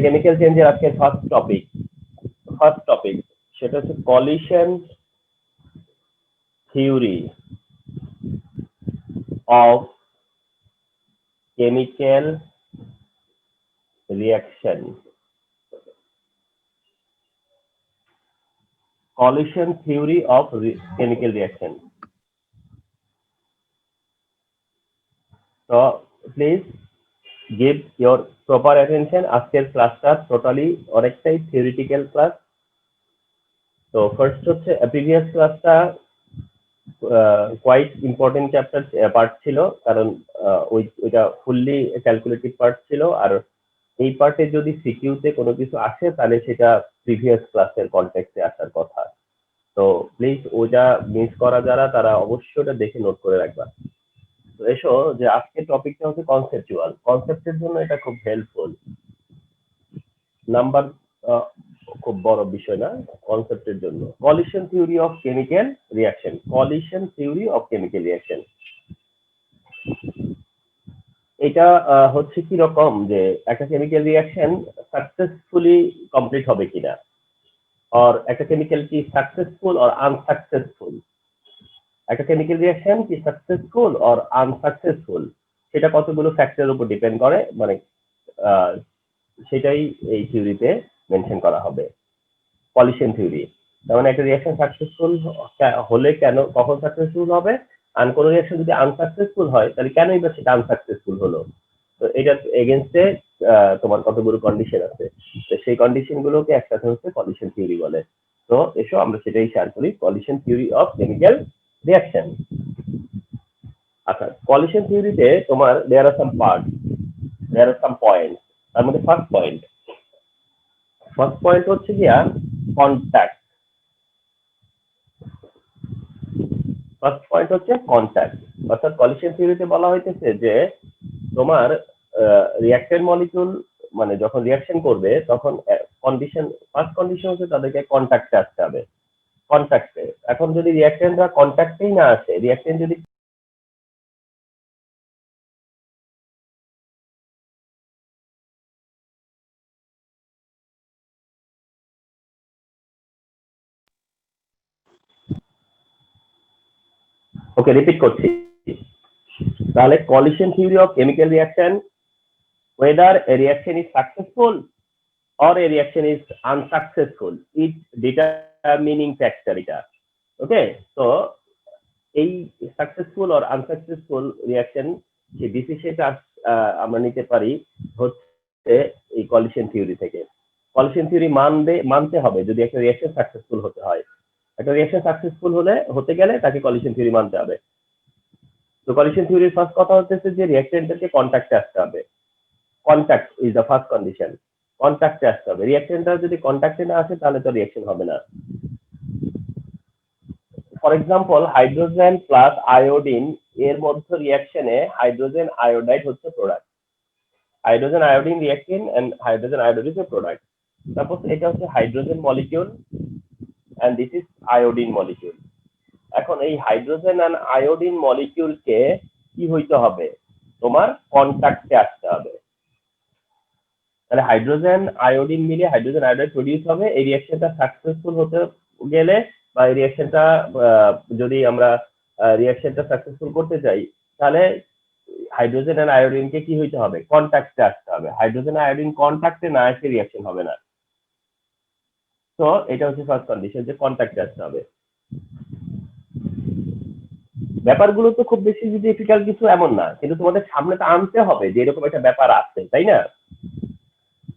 Chemical চেঞ্জের আজকে first topic সেটা হচ্ছে collision theory of chemical reaction. Collision theory of chemical reaction. So please give your proper attention. আজকের ক্লাসটা totally অনেকটাই থিওরিটিক্যাল ক্লাস। তো ফার্স্ট হচ্ছে প্রিভিয়াস ক্লাসটা কোয়াইট ইম্পর্টেন্ট চ্যাপ্টার পার্ট ছিল, কারণ ওইটা ফুললি ক্যালকুলেটিভ পার্ট ছিল। আর এই পার্টে যদি সিকিউতে কোনো কিছু আসে তাহলে সেটা প্রিভিয়াস ক্লাসের কনটেক্সটে আসার কথা। তো প্লিজ ওটা মিস করা যারা তারা অবশ্যই ওটা দেখে নোট করে রাখবা। তো এসো যে আজকের টপিকটা হচ্ছে কনসেপচুয়াল। কনসেপ্টের জন্য এটা খুব হেল্পফুল। নাম্বার খুব বড় বিষয় না, কনসেপ্টের জন্য। Collision theory of chemical reaction. Collision theory of chemical reaction এটা হচ্ছে কি রকম যে একটা কেমিক্যাল রিঅ্যাকশন সাকসেসফুলি কমপ্লিট হবে কিনা, আর একটা কেমিক্যাল কি সাকসেসফুল আর আনসাকসেসফুল, একটা কেমিক্যাল রিঅ্যাকশন কি সাকসেসফুল আর আনসাকসেসফুল, সেটা কতগুলো ফ্যাক্টরের উপর ডিপেন্ড করে, মানে সেটাই এই থিওরিতে মেনশন করা হবে। কলিশন থিওরি তার মানে একটা রিঅ্যাকশন সাকসেসফুল হলে কেন, কখন সাকসেসফুল হবে, আর কোন রিঅ্যাকশন যদি আনসাকসেসফুল হয় তাহলে কেনই বা সেটা আনসাকসেসফুল হলো। তো এটা এগেইনস্টে তোমার কতগুলো কন্ডিশন আছে, তো সেই কন্ডিশন গুলোকে একসাথে হচ্ছে কলিশন থিওরি বলে। তো এসো আমরা সেটাই শেয়ার করি, collision theory of chemical reaction. আচ্ছা, কলিশন থিওরিতে তোমার দেয়ার আর সাম পার্ট, দেয়ার আর সাম পয়েন্ট। তার মধ্যে ফার্স্ট পয়েন্ট হচ্ছে গিয়া কন্ট্যাক্ট। ফার্স্ট পয়েন্ট হচ্ছে কন্ট্যাক্ট। অর্থাৎ কলিশন থিওরিতে বলা হইতেছে যে তোমার রিঅ্যাক্টেন্ট মলিকিউল মানে যখন রিঅ্যাকশন করবে তখন ফার্স্ট কন্ডিশন হচ্ছে তাদেরকে কন্ট্যাক্টে আসতে হবে। কন্ট্যাক্টে এখন যদি রিঅ্যাক্টেন্টরা কন্ট্যাক্টেই না আসে, রিঅ্যাক্টেন্ট যদি ওকে রিপিট করছি, তাহলে collision theory of chemical reaction, whether a reaction is successful or a reaction is unsuccessful, it determining factor এটা। ওকে, তো এই সাকসেসফুল আর আনসাকসেসফুল রিঅ্যাকশন যে ডিসিশনটা আমরা নিতে পারি হচ্ছে এই কলিশন থিওরি থেকে। কলিশন থিওরি মানতে হবে যদি একটা রিঅ্যাকশন সাকসেসফুল হতে হয়। একটা রিঅ্যাকশন সাকসেসফুল হতে গেলে তাকে কলিশন থিওরি মানতে হবে। তো কলিশন থিওরির ফার্স্ট কথা হচ্ছে যে রিঅ্যাক্টেন্টকে কন্ট্যাক্টে আসতে হবে। Contact is the first condition. কন্ট্যাক্টে আসতে হবে। রিঅ্যাক্টেন্টরা যদি কন্ট্যাক্টে না আসে তাহলে তো রিঅ্যাকশন হবে না। For example, hydrogen plus iodine এর মধ্যে রিঅ্যাকশনে হাইড্রোজেন আয়োডাইড হচ্ছে product. Hydrogen iodine reaction and hydrogen iodide is a product. Suppose এটা হচ্ছে hydrogen molecule and this is iodine molecule. এখন এই হাইড্রোজেন এন্ড আয়োডিন মলিকিউলকে কি হইতে হবে, তোমার কন্ট্যাক্টে আসতে হবে। তাহলে হাইড্রোজেন আয়োডিন মিলে হাইড্রোজেন আয়োডাইড প্রডিউস হবে। এই রিঅ্যাকশনটা সাকসেসফুল হতে গেলে বা এই রিঅ্যাকশনটা যদি আমরা রিঅ্যাকশনটা সাকসেসফুল করতে চাই তাহলে হাইড্রোজেন আর আয়োডিনকে কি হইতে হবে, কন্ট্যাক্টে আসতে হবে। হাইড্রোজেন আয়োডিন কন্ট্যাক্টে না আসলে রিঅ্যাকশন হবে না। তো এটা হচ্ছে ফার্স্ট কন্ডিশন যে কন্ট্যাক্টে আসতে হবে। ব্যাপারগুলো তো খুব বেশি যে ডিফিকাল্ট কিছু এমন না, কিন্তু তোমাদের সামনে তো আনতে হবে যে এরকম একটা ব্যাপার আছে, তাই না?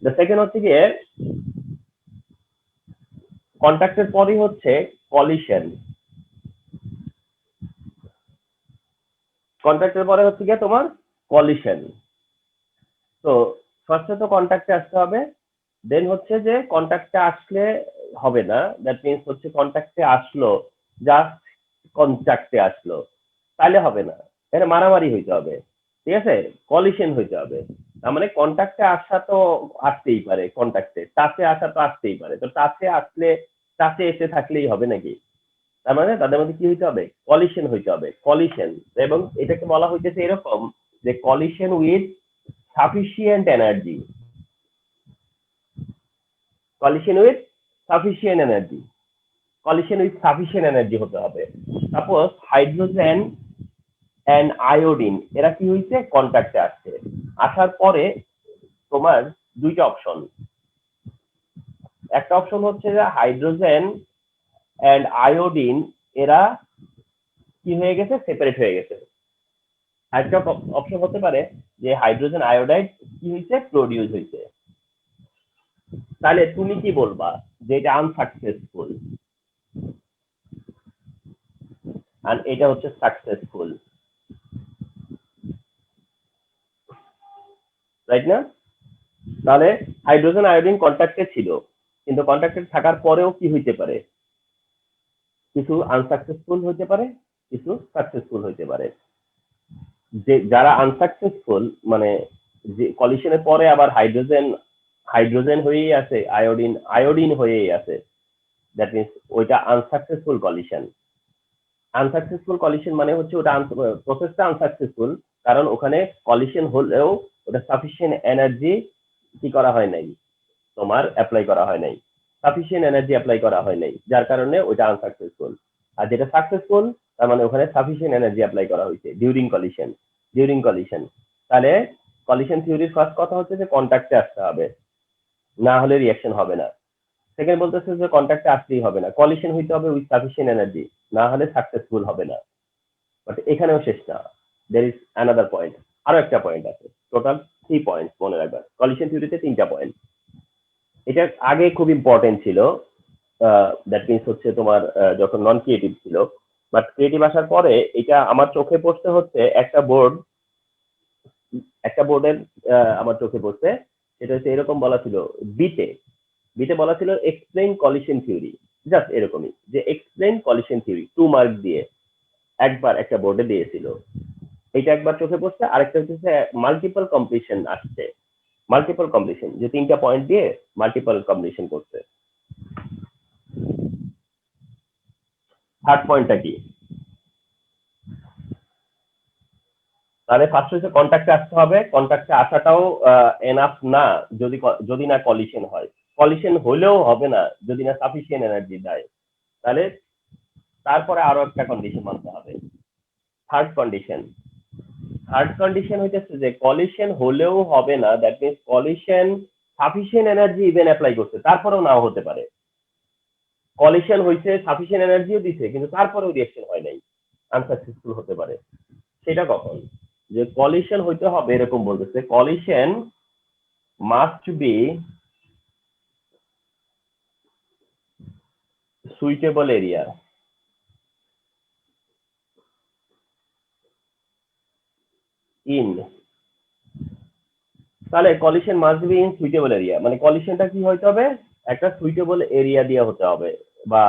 দ্য সেকেন্ড হচ্ছে গিয়ে কন্ট্যাক্টের পরই হচ্ছে কলিশন। কন্ট্যাক্টের পরে হচ্ছে গিয়ে তোমার কলিশন। তো ফার্স্টে তো কন্ট্যাক্টে আসতে হবে, দেন হচ্ছে যে কন্ট্যাক্টে আসলে হবে না, দ্যাট মিনস হচ্ছে কন্ট্যাক্টে আসলো, জাস্ট কন্ট্যাক্টে আসলো তাহলে হবে না, এটা মারামারি হইতে হবে, ঠিক আছে? কলিশন হইতে হবে। তার মানে কন্ট্যাক্টে আসা তো আসতেই পারে, কন্ট্যাক্টে টাচে আসা তো আসতেই পারে। তো টাচে আসলে টাচে এসে থাকলেই হবে নাকি? তার মানে তাদের মধ্যে কি হইতে হবে, কলিশন হইতে হবে। কলিশন, এবং এটাকে বলা হইতেছে এরকম যে collision with sufficient energy. Collision with sufficient energy, collision with sufficient energy হতে হবে। সাপোজ হাইড্রোজেন অ্যান্ড আয়োডিন এরা কি হয়েছে, কন্ট্যাক্টে আসছে, আসার পরে তোমার দুইটা অপশন, একটা অপশন হচ্ছে যে হাইড্রোজেন অ্যান্ড আয়োডিন এরা কি হয়ে গেছে, সেপারেট হয়ে গেছে। আরেকটা অপশন হতে পারে যে হাইড্রোজেন আয়োডাইড কি হয়েছে, প্রডিউস হয়েছে। তাহলে তুমি কি বলবা যে এটা আনসাকসেসফুল আর এটা হচ্ছে সাকসেসফুল, রাইট না? তাহলে হাইড্রোজেন আয়োডিন কন্ট্যাক্টে ছিল, কিন্তু কন্ট্যাক্টে থাকার পরেও কি হইতে পারে, কিছু আনসাকসেসফুল হইতে পারে, কিছু সাকসেসফুল হইতে পারে। যে যারা আনসাকসেসফুল মানে যে কলিশনের পরে আবার হাইড্রোজেন হাইড্রোজেন হয়েই আছে, আয়োডিন আয়োডিন হয়েই আছে, দ্যাট মিনস ওইটা আনসাকসেসফুল কলিশন। আনসাকসেসফুল কলিশন মানে হচ্ছে ওটা প্রসেসটা আনসাকসেসফুল, কারণ ওখানে কলিশন হলেও ওটা সাফিসিয়েন্ট এনার্জি কি করা হয় নাই, তোমার অ্যাপ্লাই করা হয় নাই, সাফিসিয়েন্ট এনার্জি অ্যাপ্লাই করা হয় নাই, যার কারণে ওইটা আনসাকসেসফুল। আর যেটা সাকসেসফুল তার মানে ওখানে সাফিসিয়েন্ট এনার্জি অ্যাপ্লাই করা হয়েছে ডিউরিং কলিশন। ডিউরিং কলিশন, তাহলে কলিশন থিওরির ফার্স্ট কথা হচ্ছে যে কন্ট্যাক্টে আসতে হবে, না হলে রিঅ্যাকশন হবে না। সেকেন্ড বলতেছে যে কন্ট্যাক্টে আসতেই হবে না, কলিশন হইতে হবে উইথ সাফিসিয়েন্ট এনার্জি, না হলে সাকসেসফুল হবে না। বাট এখানেও শেষ না, দের ইজ অ্যানাদার পয়েন্ট, আরো একটা পয়েন্ট আছে। টোটাল 3 পয়েন্ট মনে রাখবেন, কলিশন থিওরিতে 3টা পয়েন্ট। এটা আগে খুব ইম্পর্টেন্ট ছিল, দ্যাট মিনস হচ্ছে তোমার যখন নন ক্রিয়েটিভ ছিল, বাট ক্রিয়েটিভ আসার পরে এটা আমার চোখে পড়তে হচ্ছে একটা বোর্ড, একটা বোর্ডের আমার চোখে পড়ছে, সেটা হচ্ছে এরকম বলা ছিল বিতে, বিতে বলা ছিল এক্সপ্লেইন কলিশন থিওরি, জাস্ট এরকমই যে এক্সপ্লেইন কলিশন থিওরি 2 মার্ক দিয়ে একবার একটা বোর্ডে দিয়েছিল। এটা একবার চোখে পড়ছে, আরেকটা হচ্ছে মাল্টিপল কমপ্লিশন আসছে, মাল্টিপল কমপ্লিশন যে 3টা পয়েন্ট দিয়ে মাল্টিপল কমপ্লিশন করছে। থার্ড পয়েন্টটা কি, তাহলে ফার্স্ট হচ্ছে কন্ট্যাক্টে আসতে হবে, কন্ট্যাক্টে আসাটাও এনাফ না যদি যদি না কলিশন হয়, কলিশন হলেও হবে না যদি না সাফিসিয়েন্ট এনার্জি দেয়, তাহলে তারপরে আরো একটা কন্ডিশন মানতে হবে। থার্ড কন্ডিশন, থার্ড কন্ডিশন হইতেছে যে কলিশন হলেও হবে না, that means collision sufficient energy even apply করছে তারপরেও নাও হতে পারে, কলিশন হয়েছে সাফিসিয়েন্ট এনার্জিও দিছে কিন্তু তারপরেও রিঅ্যাকশন হয় নাই, আনসাকসেসফুল হতে পারে। সেটা কখন, যে কলিশন হইতে হবে এরকম বলতেছে, collision must be suitable area, in, তাহলে collision must be in suitable area মানে কলিশনটা কি হইতে হবে, একটা সুইটেবল এরিয়া দিয়ে হতে হবে, বা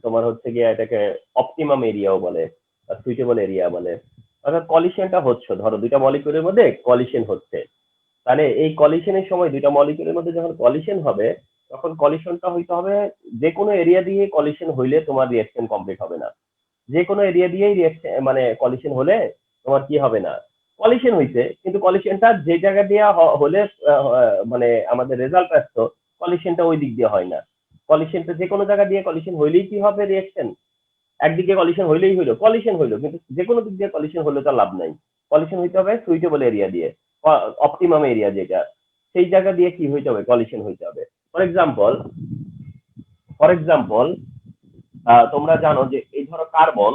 তোমার হচ্ছে গিয়ে এটাকে অপটিমাম এরিয়াও বলে, বা সুইটেবল এরিয়া বলে। অর্থাৎ কলিশনটা হচ্ছে, ধরো দুইটা মলিকিউলের মধ্যে কলিশন হচ্ছে, তাহলে এই কলিশনের সময় দুইটা মলিকিউলের মধ্যে যখন কলিশন হবে তখন কলিশনটা হইতে হবে যে কোনো এরিয়া দিয়ে কলিশন হইলে তোমার রিঅ্যাকশন কমপ্লিট হবে না, যে কোনো এরিয়া দিয়েই রিঅ্যাকশন মানে কলিশন হলে তোমার কি হবে না, কলিশন হইছে কিন্তু কলিশনটা যে জায়গা দিয়ে হলে মানে আমাদের রেজাল্ট আসতো কলিশনটা ওই দিক দিয়ে হয় না, কলিশনটা যে কোনো জায়গা দিয়ে কলিশন হইলেই কি হবে রিঅ্যাকশন, একদিকে কলিশন হইলেই হইলো, কলিশন হইলো কিন্তু যে কোনো দিক দিয়ে কলিশন হলে তো লাভ নাই, কলিশন হইতে হবে সুইটেবল এরিয়া দিয়ে, অপটিমাম এরিয়া যেটা সেই জায়গা দিয়ে কি হইতে হবে, কলিশন হইতে হবে। ফর এক্সাম্পল, ফর এক্সাম্পল তোমরা জানো যে এই ধরো কার্বন,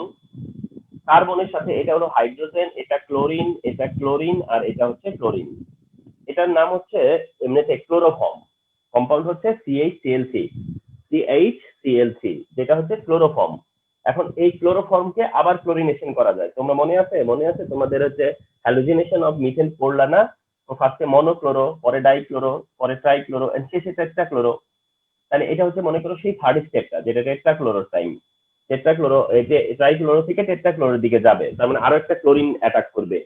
কার্বনের সাথে এটা হলো হাইড্রোজেন, এটা ক্লোরিন আর এটা হচ্ছে ক্লোরিন, এটার নাম হচ্ছে এমনিতে ক্লোরোফর্ম, কম্পাউন্ড হচ্ছে CH CL3 যেটা হচ্ছে ক্লোরোফর্ম। এখন এই ক্লোরোফর্মকে আবার ক্লোরিনেশন করা যায়, তোমরা মনে আছে, মনে আছে তোমাদের হচ্ছে হ্যালোজিনেশন অফ মিথেন পড়লা না, তো ফার্স্টে মনোক্লোরো, পরে ডাইক্লোরো, পরে ট্রাইক্লোরো এন্ড শেষে টেট্রাক্লোরো। তাহলে এটা হচ্ছে মনে করো সেই থার্ড স্টেপটা যেটা টেট্রাক্লোরোর টাইম, টেট্রাক্লোরো এই যে ট্রাইক্লোরো থেকে টেট্রাক্লোরোর দিকে যাবে, তার মানে আরো একটা ক্লোরিন অ্যাটাক করবে।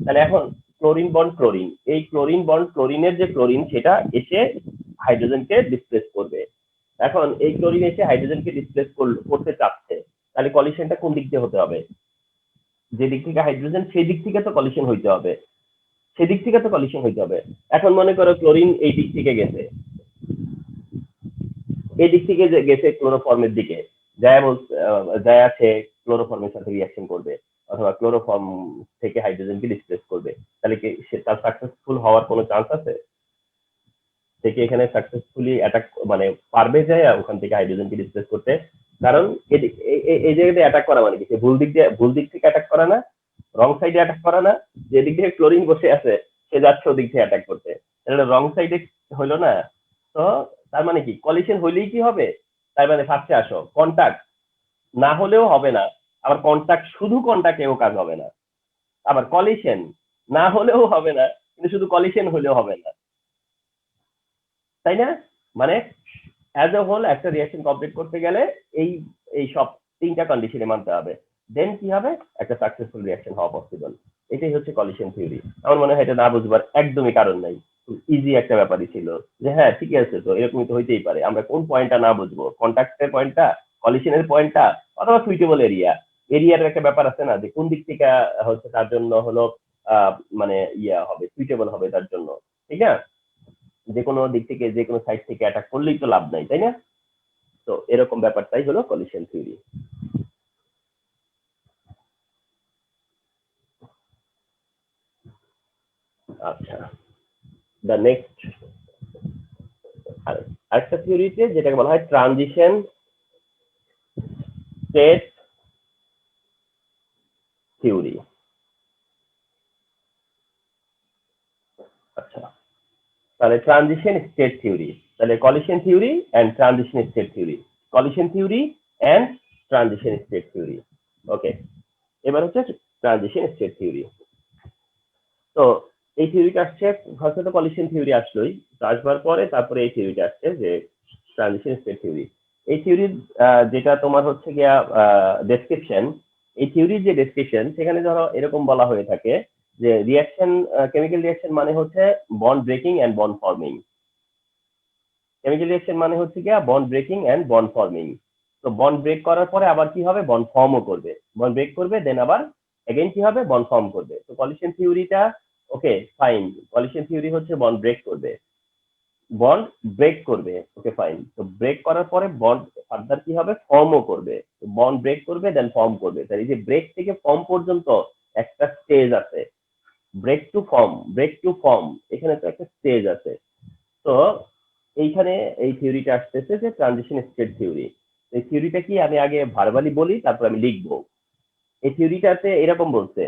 তাহলে এখন ক্লোরিন বন্ড ক্লোরিন, এই ক্লোরিন বন্ড ক্লোরিনের যে ক্লোরিন সেটা এসে হাইড্রোজেনকে ডিসপ্লেস করবে। এখন এই ক্লোরিন এসে হাইড্রোজেনকে ডিসপ্লেস করতে চাচ্ছে, তাহলে কলিশনটা কোন দিক দিয়ে হতে হবে, যে দিক থেকে হাইড্রোজেন সেই দিক থেকে তো কলিশন হইতে হবে, সেদিক থেকে তো কলিশন হইতে হবে। এখন মনে করো ক্লোরিন এই দিক থেকে গেছে, এদিক থেকে যে গেছে ক্লোরোফর্মের দিকে, যায় আছে ক্লোরোফর্মের সাথে রিয়াকশন করবে অথবা ক্লোরোফর্ম থেকে হাইড্রোজেনকে ডিসপ্লেস করবে, তাহলে কি সে তার সাকসেসফুল হওয়ার কোনো চান্স আছে? সে কি এখানে সাকসেসফুলি অ্যাটাক মানে পারবে যায় ওখান থেকে হাইড্রোজেনকে ডিসপ্লেস করতে? কারণ এই জায়গাতে অ্যাটাক করা মানে কি, সে ভুল দিক থেকে অ্যাটাক করা না, রং সাইডে অ্যাটাক করা না, যে দিক থেকে ক্লোরিন বসে আছে সে যাচ্ছে ওদিক থেকে অ্যাটাক করতে, তাহলে রং সাইডে হইলো না? তো তার মানে কি কলিশন হইলেই কি হবে? তার মানে ফার্স্টে আসো কন্টাক্ট না হলেও হবে না, আবার কন্টাক্ট শুধু কন্টাক্টেও কাজ হবে না, আবার কলিশন না হলেও হবে না কিন্তু শুধু কলিশন হলেও হবে না, তাই না? মানে অ্যাজ এ হোল একটা রিয়াকশন কমপ্লিট করতে গেলে এই এই সব তিনটা কন্ডিশনে মানতে হবে, দেন কি হবে একটা সাকসেসফুল রিয়াকশন হওয়া পসিবল। এটাই হচ্ছে কলিশন থিওরি। আমার মনে হয় এটা না বুঝবার একদমই কারণ নাই, ইজি একটা ব্যাপারই ছিল যে হ্যাঁ ঠিক আছে, তো এরকমই তো হইতেই পারে, আমরা কোন পয়েন্টটা না বুঝবো, কন্ট্যাক্টের পয়েন্টটা, কলিশনের পয়েন্টটা, অথবা সুইটেবল এরিয়ার একটা ব্যাপার আছে না, যে কোন দিক থেকে হচ্ছে তার জন্য হলো মানে হবে, সুইটেবল হবে তার জন্য, ঠিক না? যে কোনো দিক থেকে যে কোনো সাইড থেকে অ্যাটাক করলেই তো লাভ নাই, তাই না? তো এরকম ব্যাপারটাই হলো কলিশন থিওরি। আচ্ছা, দ্য নেক্সট আরেকটা থিওরিতে যেটাকে বলা হয় ট্রানজিশন স্টেট থিওরি। আচ্ছা, তাহলে ট্রানজিশন স্টেট থিওরি, তাহলে collision theory and transition state theory, collision theory and transition state theory. Okay, এবার হচ্ছে ট্রানজিশন স্টেট থিওরি। তো এই থিওরিটা আসছে, হয়তো তো কলিশন থিওরি আসলোই, আসবার পরে তারপরে এই থিওরিটা আসছে যে ট্রানজিশন স্টেট থিওরি। এই থিওরির যেটা তোমার হচ্ছে গিয়া ডেসক্রিপশন, এই থিওরির যে ডেসক্রিপশন সেখানে ধরো এরকম বলা হয়ে থাকে যে রিয়াকশন, কেমিক্যাল রিয়াকশন মানে হচ্ছে bond breaking and bond forming. Chemical reaction মানে হচ্ছে গিয়া bond breaking and bond forming. তো বন্ড ব্রেক করার পরে আবার কি হবে, বন্ড ফর্মও করবে, বন্ড ব্রেক করবে দেন আবার এগেইন কি হবে, বন্ড ফর্ম করবে। তো কলিশন থিওরিটা ওকে ফাইন, কলিশন থিওরি হচ্ছে বন্ড ব্রেক করবে, বন্ড ব্রেক করবে, ওকে ফাইন। তো ব্রেক করার পরে বন্ড ফার্দার কি হবে, ফর্মও করবে, বন্ড ব্রেক করবে দেন ফর্ম করবে। তাই এই যে ব্রেক থেকে ফর্ম পর্যন্ত একটা স্টেজ আছে, ব্রেক টু ফর্ম, এখানে তো একটা স্টেজ আছে। তো এইখানে এই থিওরিটা আসতেছে যে ট্রানজিশন স্টেট থিওরি। এই থিওরিটা কি আমি আগে ভার্বালি বলি তারপর আমি লিখবো। এই থিওরিটাতে এরকম বলছে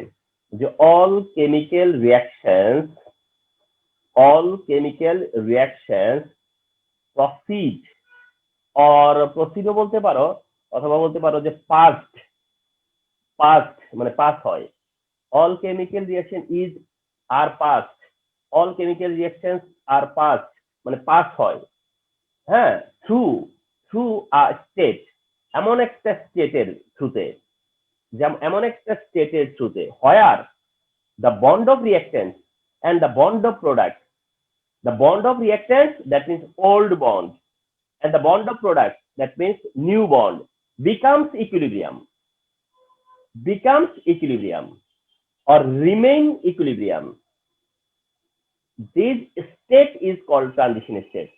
যে all chemical reactions proceed or proceed বলতে পারো, অথবা বলতে পারো যে পাস্ট মানে পাস হয়। all chemical reaction is are past, all chemical reactions are past মানে পাস হয়, হ্যাঁ, থ্রু থ্রু আ স্টেট, এমন একটা স্টেটের থ্রুতে, যেমন এমন একটা স্টেটের থ্রুতে, হোয়ার the bond of reactants and the bond of product, the bond of reactants that means old bond and the bond of product that means new bond becomes equilibrium or remain equilibrium. This state is called transition state,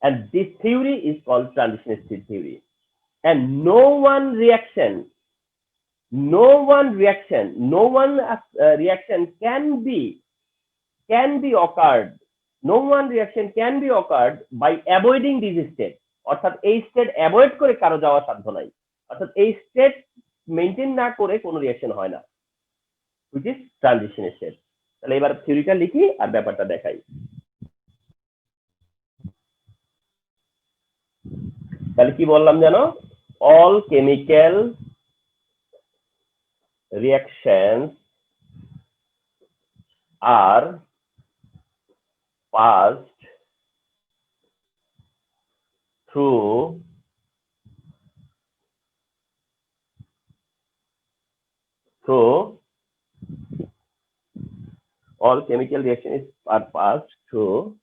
and this theory is called transition state theory. And no one reaction can be occurred, no one reaction can be occurred by avoiding this state, অর্থাৎ এই state avoid করে কারো যাওয়া সাধ্য নাই, অর্থাৎ এই state maintain না করে কোনো রিয়াকশন হয় না, হুইচ ইজ ট্রানজিশন স্টেট। তাহলে এবার থিওরিটা লিখি আর ব্যাপারটা দেখাই। তাহলে কি বললাম জানো, all chemical reactions are passed through all chemical reactions are passed through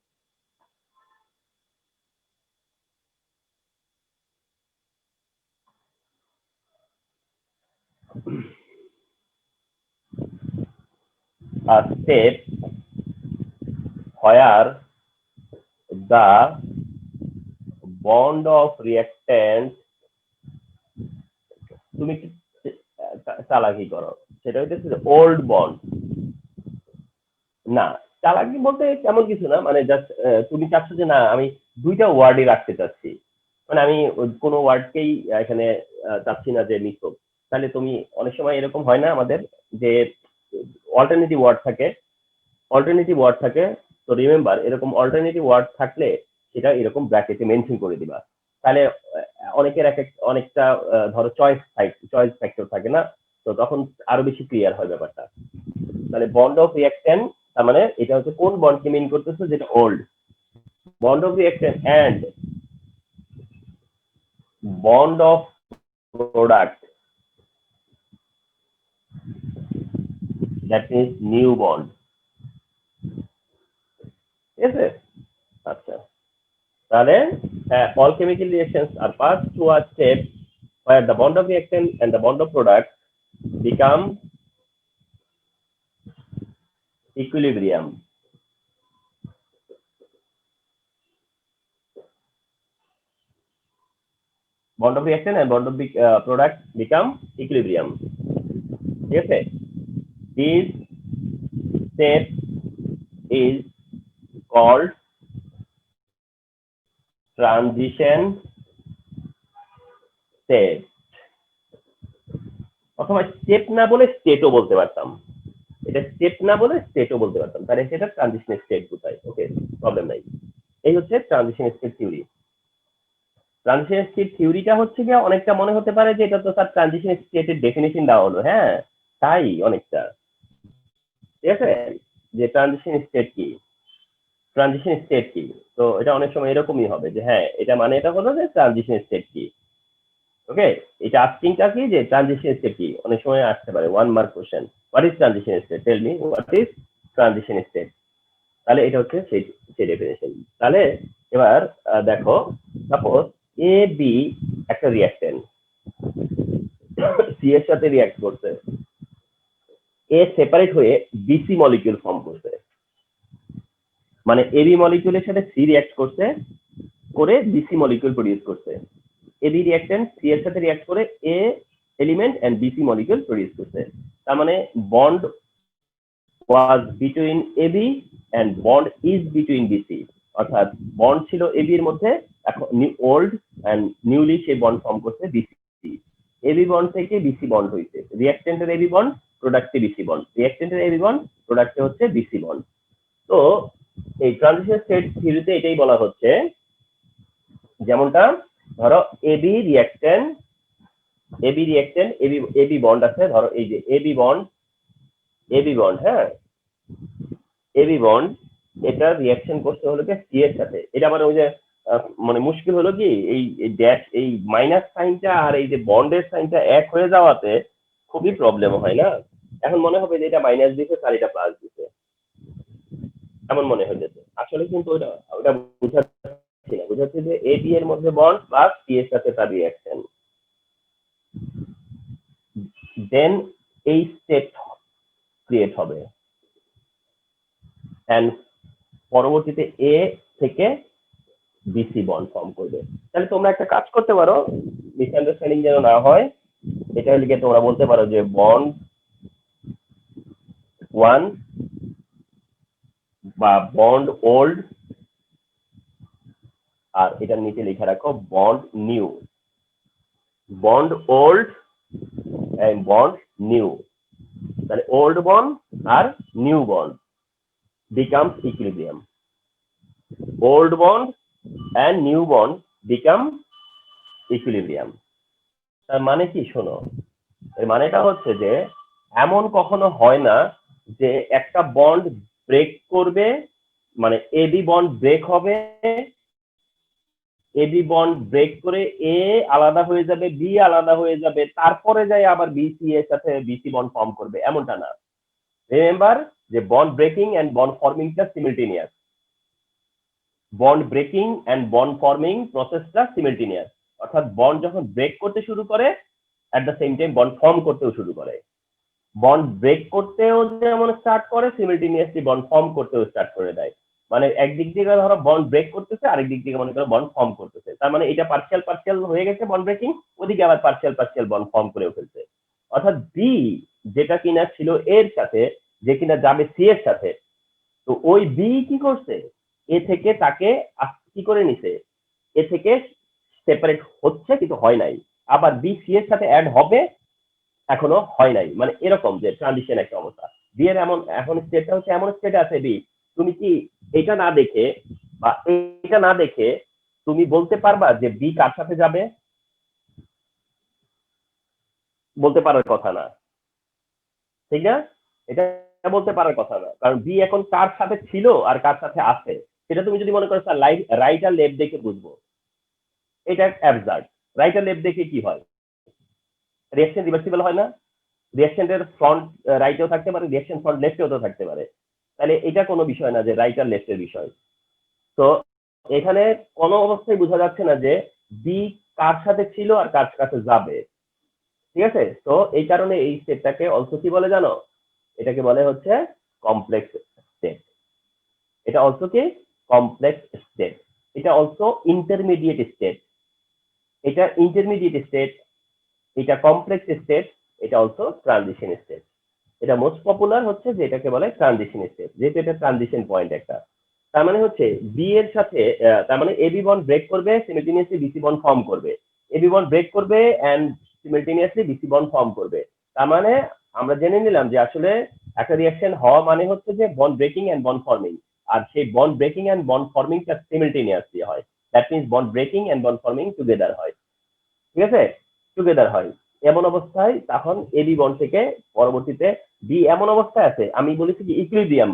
a state where the bond of reactant, তুমি কি চালাকি করো, সেটা হচ্ছে ওল্ড বন্ড। না, চালাকি বলতে এমন কিছু না, মানে জাস্ট তুমি চাচ্ছ যে না আমি দুইটা ওয়ার্ডই রাখতে চাচ্ছি, মানে আমি কোনো ওয়ার্ডকেই এখানে চাচ্ছি না যে মিস হোক। তাহলে তুমি অনেক সময় এরকম হয় না আমাদের যে অল্টারনেটিভ ওয়ার্ড থাকে, অল্টারনেটিভ ওয়ার্ড থাকে, তো রিমেম্বার এরকম অল্টারনেটিভ ওয়ার্ড থাকলে সেটা এরকম ব্র্যাকেটে মেনশন করে দিবা। তাহলে অনেকের অনেকটা ধরো চয়েস ফ্যাক্টর থাকে না, তো তখন আরো বেশি ক্লিয়ার হয় ব্যাপারটা। তাহলে বন্ড অফ রিঅ্যাকশন, তার মানে এটা হচ্ছে কোন বন্ডকে মিন করতেছে, যেটা old. Bond of reaction and bond of product, that means new bond. ঠিক আছে? আচ্ছা, তাহলে all chemical reactions are passed through a step where the bond of reactant and the bond of product become equilibrium. Bond of reaction and bond of product become equilibrium. ঠিক আছে? This step is called transition state. অথবা step না বলে স্টেটও বলতে পারতাম, এটা step না বলে স্টেটও বলতে পারতাম, তাহলে সেটা ট্রানজিশন স্টেট বোঝায়। ওকে, প্রবলেম নাই। এই হচ্ছে transition state theory. Transition state থিওরিটা হচ্ছে গিয়ে অনেকটা মনে হতে পারে যে এটা তো তার ট্রানজিশন স্টেটের ডেফিনেশন দেওয়া হলো, হ্যাঁ তাই অনেকটা। ঠিক আছে, যে ট্রানজিশন স্টেট কি, ট্রানজিশন স্টেট কি, তো এটা অনেক সময় এরকমই হবে যে হ্যাঁ এটা মানে এটা হলো যে ট্রানজিশন স্টেট কি। ওকে, এটা আস্কিংটা কি যে ট্রানজিশন স্টেট কি, অনেক সময় আসতে পারে 1 mark question, what is transition state, tell me what is transition state. তাহলে এটা হচ্ছে সেই ডেফিনেশন। তাহলে এবার দেখো, সাপোজ এ বি একটা রিঅ্যাকটেন্ট, সি এর সাথে রিঅ্যাক্ট করছে, এ সেপারেট হয়ে বিসি মলিকিউল ফর্ম করছে, মানে এবি মলিকিউলের সাথে সি রিঅ্যাক্ট করছে, করে বিসি মলিকিউল প্রডিউস করছে। এবি রিঅ্যাকটেন্ট সি এর সাথে রিঅ্যাক্ট করে A element and BC molecule produce করছে। তার মানে bond was between AB and bond is between BC, অর্থাৎ বন্ড ছিল এবি এর মধ্যে, এখন ওল্ড এন্ড নিউলি সেই বন্ড ফর্ম করছে বিসি। এবি বন্ড থেকে বিসি বন্ড হয়েছে, রিঅ্যাকটেন্টের এবি বন্ড, প্রোডাক্টে বিসি বন্ড, রিঅ্যাকটেন্টের এবি বন্ড, প্রোডাক্টে হচ্ছে বিসি বন্ড। তো এই ট্রানজিশন স্টেট থিওরিতে এটাই বলা হচ্ছে, যেমনটা ধরো এবি রিঅ্যাকটেন্ট, এবি বন্ড আছে, ধরো এই যে এবি বন্ড, হ্যাঁ এবি বন্ড, এটা রিঅ্যাকশন করতে হলো কি সি এর সাথে। এটা মানে ওই যে মানে মুশকিল হলো কি এই ড্যাশ, এই মাইনাস সাইনটা আর এই যে বন্ডের সাইনটা এক হয়ে যাওয়াতে খুবই প্রবলেম হয় না। এখন মনে হবে যে এটা মাইনাস দিছে আর এটা প্লাস দিছে, এমন মনে হয়ে যেত, আসলে কিন্তু ওটা বোঝাচ্ছি না, বোঝাচ্ছি যে এ বি এর মধ্যে বন্ড প্লাস সি এর সাথে তার রিঅ্যাকশন, দেন এই স্টেট ক্রিয়েট হবে, এন্ড পরবর্তীতে এ থেকে বিসি বন্ড ফর্ম করবে। তাহলে তোমরা একটা কাজ করতে পারো, মিসআন্ডারস্ট্যান্ডিং যেন না হয়, এটা লিখে তোমরা বলতে পারো যে বন্ড 1 বা বন্ড ওল্ড, আর এটার নিচে লিখে রাখো bond new, bond old and bond new. তাহলে ওল্ড বন্ড আর new bond becomes equilibrium, old bond and new bond become equilibrium। তার মানে কি শোনো, এর মানেটা হচ্ছে যে এমন কখনো হয় না যে একটা বন্ড ব্রেক করবে, মানে এবি বন্ড ব্রেক হবে, এবি বন্ড ব্রেক করে এ আলাদা হয়ে যাবে, বি আলাদা হয়ে যাবে, তারপরে যাই আবার বিসি এর সাথে বিসি বন্ড ফর্ম করবে, এমনটা না। রিমেম্বার যে বন্ড ব্রেকিং এন্ড বন্ড ফর্মিংটা simultaneous, bond breaking and bond forming প্রসেসটা সিমিলটেনিয়াস, অর্থাৎ বন্ড যখন ব্রেক করতে শুরু করে at the same time bond form করতেও শুরু করে, বন্ড ব্রেক করতেও যেমন স্টার্ট করে, সিমিলটেনিয়াসলি বন্ড ফর্ম করতেও স্টার্ট করে দেয়। মানে একদিক থেকে ধরো বন্ড ব্রেক করতেছে, আরেক দিক থেকে মনে করো বন্ড ফর্ম করতেছে। তার মানে এটা পার্সিয়াল পার্সিয়াল হয়ে গেছে বন্ড ব্রেকিং, ওদিকে আবার পার্সিয়াল পার্সিয়াল বন্ড ফর্ম করে ফেলছে। অর্থাৎ বি যেটা কিনা ছিল এর সাথে, যে কিনা যাবে সি এর সাথে, তো ওই বি কি করছে, এ থেকে তাকে কি করে নিছে, এ থেকে সেপারেট হচ্ছে কিন্তু হয় নাই, আবার বি সি এর সাথে অ্যাড হবে, এখনো হয় নাই, মানে এরকম যে ট্রানজিশন একটা অবস্থা। বি এর এমন এখন স্টেটটা হচ্ছে এমন স্টেটে আছে বি, তুমি কি এটা না দেখে বা এটা না দেখে তুমি বলতে পারবা যে বি কার সাথে যাবে? বলতে পারার কথা না, ঠিক না? এটা বলতে পারার কথা না, কারণ বি এখন কার সাথে ছিল আর কার সাথে আছে সেটা তুমি যদি মনে করো স্যার রাইট আর লেফট দেখে বুঝবো, এটা অ্যাবসার্ড। রাইট আর লেফট দেখে কি হয়, রিঅ্যাকশন রিভার্সিবল হয় না? রিঅ্যাকশনের ফ্রন্ট রাইটেও থাকতে পারে, রিঅ্যাকশন ফ্রন্ট লেফটেও থাকতে পারে। তাহলে এটা কোনো বিষয় না যে রাইট আর লেফটের বিষয়। তো এখানে কোনো অবস্থায় বোঝা যাচ্ছে না যে বি কার সাথে ছিল আর কার কাছে যাবে, ঠিক আছে? তো এই কারণে এই স্টেটটাকে অলসো কি বলে জানো? এটাকে বলে হচ্ছে কমপ্লেক্স স্টেট। এটা অলসো কি কমপ্লেক্স স্টেট, এটা অলসো ইন্টারমিডিয়েট স্টেট। এটা ইন্টারমিডিয়েট স্টেট, এটা কমপ্লেক্স স্টেট, এটা অলসো ট্রানজিশন স্টেট। এটা মোস্ট পপুলার হচ্ছে যে এটাকে বলে ট্রানজিশন স্টেট, যেহেতু এটা ট্রানজিশন পয়েন্ট একটা। তার মানে হচ্ছে বি এর সাথে তার মানে এবি বন্ড ব্রেক করবে, সিমিলটেনিয়াসলি বিসি বন্ড ফর্ম করবে। এবি বন্ড ব্রেক করবে এন্ড সিমিলটেনিয়াসলি বিসি বন্ড ফর্ম করবে। তার মানে আমরা জেনে নিলাম যে আসলে একটা রিঅ্যাকশন হওয়া মানে হচ্ছে যে bond breaking and bond forming, আর সেই বন্ড ব্রেকিং এন্ড বন্ড ফর্মিংটা সিমিলটেনিয়াসলি হয়। That means bond breaking and bond forming together হয়, ঠিক আছে? টুগেদার হয়। এমন অবস্থায় তখন এবি বন্ড থেকে পরবর্তীতে বি এমন অবস্থায় আছে, আমি বলেছি কি ইকুইলিব্রিয়াম।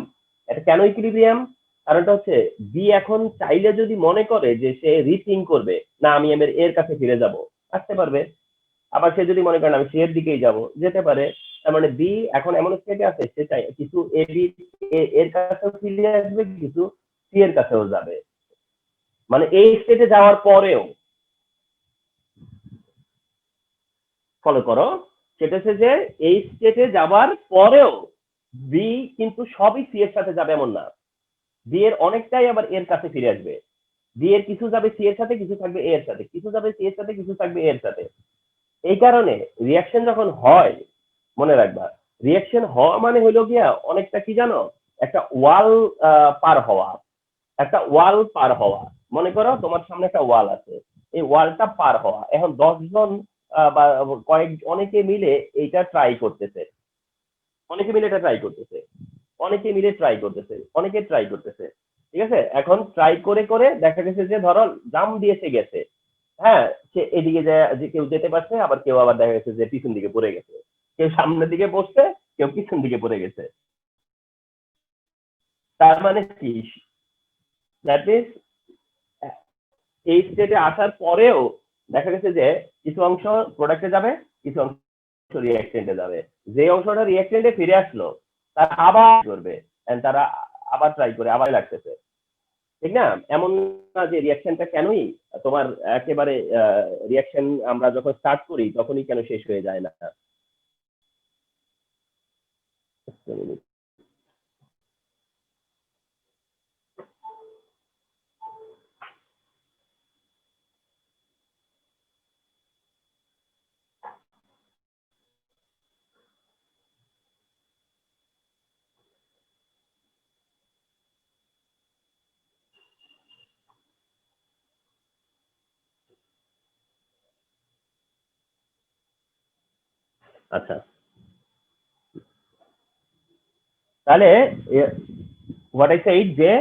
এটা কেন ইকুইলিব্রিয়াম? কারণটা হচ্ছে বি এখন চাইলে যদি মনে করে যে সে রিথিঙ্ক করবে, না আমি এর কাছে ফিরে যাব, আসতে পারবে। আবার সে যদি মনে করেন আমি সি এর দিকেই যাব, যেতে পারে। তার মানে বি এখন এমন স্টেটে আছে, সে চাই কিছু এবি এর কাছেও ফিরে আসবে, কিছু সি এর কাছেও যাবে। মানে এই স্টেটে যাওয়ার পরেও, ফলো করো, সেটা হচ্ছে যে এই স্টেটে যাবার পরেও বি কিন্তু সবই সি এর সাথে যাবে এমন না, বি এর অনেকটাই আবার এর কাছে ফিরে আসবে। বি এর কিছু যাবে সি এর সাথে, কিছু থাকবে এ এর সাথে, কিছু যাবে সি এর সাথে, কিছু থাকবে এ এর সাথে। এই কারণে রিয়াকশন যখন হয়, মনে রাখবা রিয়াকশন হওয়া মানে হলো গিয়া অনেকটা কি জানো, একটা ওয়াল পার হওয়া, একটা ওয়াল পার হওয়া। মনে করো তোমার সামনে একটা ওয়াল আছে, এই ওয়ালটা পার হওয়া। এখন 10 জন বা অনেকে মিলে এইটা ট্রাই করতেছে, অনেকে মিলে এটা ট্রাই করতেছে, অনেকে মিলে ট্রাই করতেছে, অনেকে ট্রাই করতেছে, ঠিক আছে? এখন ট্রাই করে করে দেখা গেছে যে ধরো জাম দিয়েছে গেছে, হ্যাঁ, সে এদিকে যায় যে কেউ যেতে পারছে, আবার কেউ আবার দেখা গেছে যে পিছন দিকে পড়ে গেছে, কেউ সামনের দিকে বসছে, কেউ পিছন দিকে পড়ে গেছে। তার মানে কি, দ্যাট মিনস এই স্টেটে আসার পরেও দেখা গেছে যে কিছু অংশ প্রোডাক্টে যাবে, কিছু অংশ রিঅ্যাকটেন্টে যাবে। যে অংশটা রিঅ্যাকটেন্টে ফিরে আসলো তারা আবার করবে, তারা আবার ট্রাই করে, আবার লাগতেছে, ঠিক না? এমন না যে রিঅ্যাকশনটা কেনই তোমার একেবারে রিঅ্যাকশন আমরা যখন স্টার্ট করি তখনই কেন শেষ হয়ে যায় না। আচ্ছা, তাহলে হোয়াট আই সেইড যে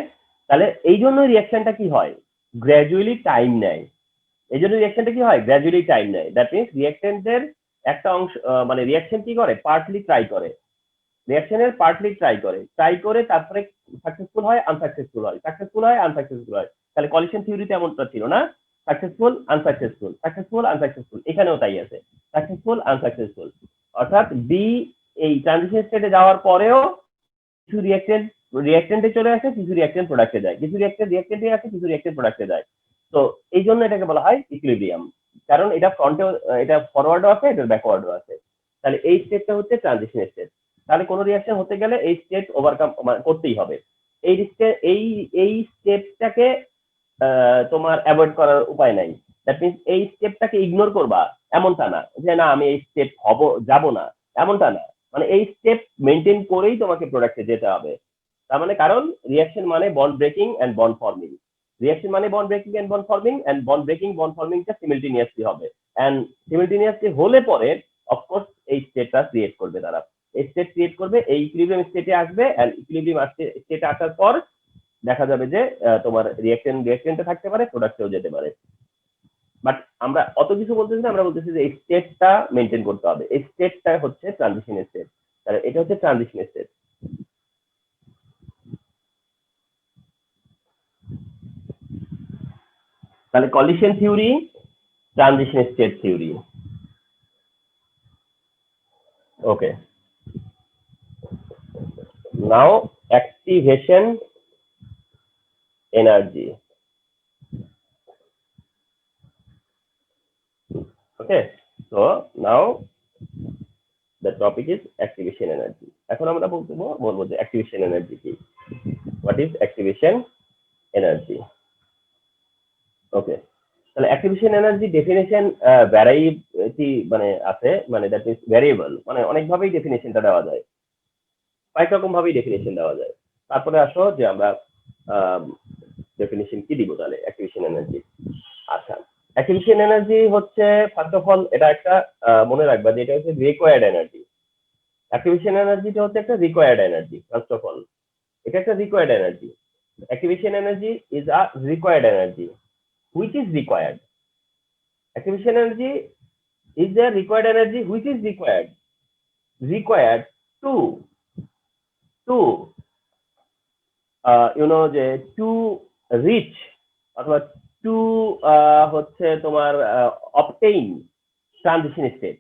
তাহলে এই জন্য রিঅ্যাকশনটা কি হয়, গ্র্যাজুয়ালি টাইম নেয়। এই জন্য রিঅ্যাকশনটা কি হয়, গ্র্যাজুয়ালি টাইম নেয়। দ্যাট মিনস রিঅ্যাকটেন্টের একটা অংশ মানে রিঅ্যাকশন কি করে, পার্টলি ট্রাই করে, রিঅ্যাকশনের পার্টলি ট্রাই করে তারপরে সাকসেসফুল হয়, আনসাকসেসফুল হয়, সাকসেসফুল হয়, আনসাকসেসফুল হয়। তাহলে কলিশন থিওরিতে এমনটা ছিল না, সাকসেসফুল আনসাকসেসফুল, সাকসেসফুল আনসাকসেসফুল, এখানেও তাই আছে, সাকসেসফুল আনসাকসেসফুল। অর্থাৎ বি এই ট্রানজিশন স্টেটে যাওয়ার পরেও কিছু রিঅ্যাকটেন্টে চলে আসে, কিছু রিঅ্যাকটেন্ট প্রোডাক্টে যায়, কিছু রিঅ্যাকটেন্টে আসে, কিছু রিঅ্যাকটেন্ট প্রোডাক্টে যায়। তো এই জন্য এটাকে বলা হয় ইকুইলিব্রিয়াম, কারণ এটা ফ্রন্টে, এটা ফরওয়ার্ডও আছে, এটা ব্যাকওয়ার্ডও আছে। তাহলে এই স্টেটটা হচ্ছে ট্রানজিশন স্টেট। তাহলে কোনো রিঅ্যাকশন হতে গেলে এই স্টেট ওভারকাম করতেই হবে। এই স্টেপটাকে তোমার অ্যাভয়েড করার উপায় নাই। দ্যাট মিনস এই স্টেপটাকে ইগনোর করবা এমনটা না, যে না আমি এই স্টেপ যাব না, এমনটা না। মানে এই স্টেপ মেনটেন করেই তোমাকে প্রোডাক্টে যেতে হবে। তার মানে কারণ রিয়াকশন মানে bond breaking and bond forming. Reaction মানে bond breaking and bond forming, and bond breaking bond ফর্মিংটা সিমিলটেনিয়াসলি হবে। এন্ড সিমিলটেনিয়াসলি হলে পরে অফকোর্স এই স্টেটটা ক্রিয়েট করবে তারা। এই স্টেট ক্রিয়েট করবে, এই ইকুইলিব্রিয়াম স্টেটে আসবে, এন্ড ইকুইলিব্রিয়াম স্টেটে আসার পর দেখা যাবে যে তোমার রিয়াকশনটা থাকতে পারে, প্রোডাক্টেও যেতে পারে। বাট আমরা অত কিছু বলতেছি না, আমরা বলতেছি যে এই স্টেটটা মেনটেন করতে হবে। এই স্টেটটা হচ্ছে ট্রানজিশন স্টেট, তাহলে এটা হচ্ছে ট্রানজিশন স্টেট। তাহলে collision theory, transition state theory. Okay, now activation energy. Okay, so now the topic is activation energy. এখন আমরা বলবো যে activation energy কি, what is activation energy? Okay, তাহলে activation energy definition ভ্যারাইটি মানে আছে, মানে দ্যাট মিন্স ভ্যারিয়েবল, মানে অনেক ভাবেই ডেফিনেশনটা দেওয়া যায়, কয়েক রকম ভাবেই ডেফিনেশন দেওয়া যায়। তারপরে আসো যে আমরা ডেফিনেশন কি দিব তাহলে অ্যাক্টিভেশন এনার্জি। আচ্ছা, অ্যাক্টিভেশন এনার্জি হচ্ছে ফার্স্ট অফ অল এটা একটা মনে রাখবা যে এটা হচ্ছে রিকোয়ার্ড এনার্জি। অ্যাক্টিভেশন এনার্জিটা হচ্ছে একটা required energy. First of all এটা একটা required energy. Activation energy is a required energy which is required. Activation energy is a required energy which is required to to যে টু রিচ অথবা to হচ্ছে তোমার obtain transition state.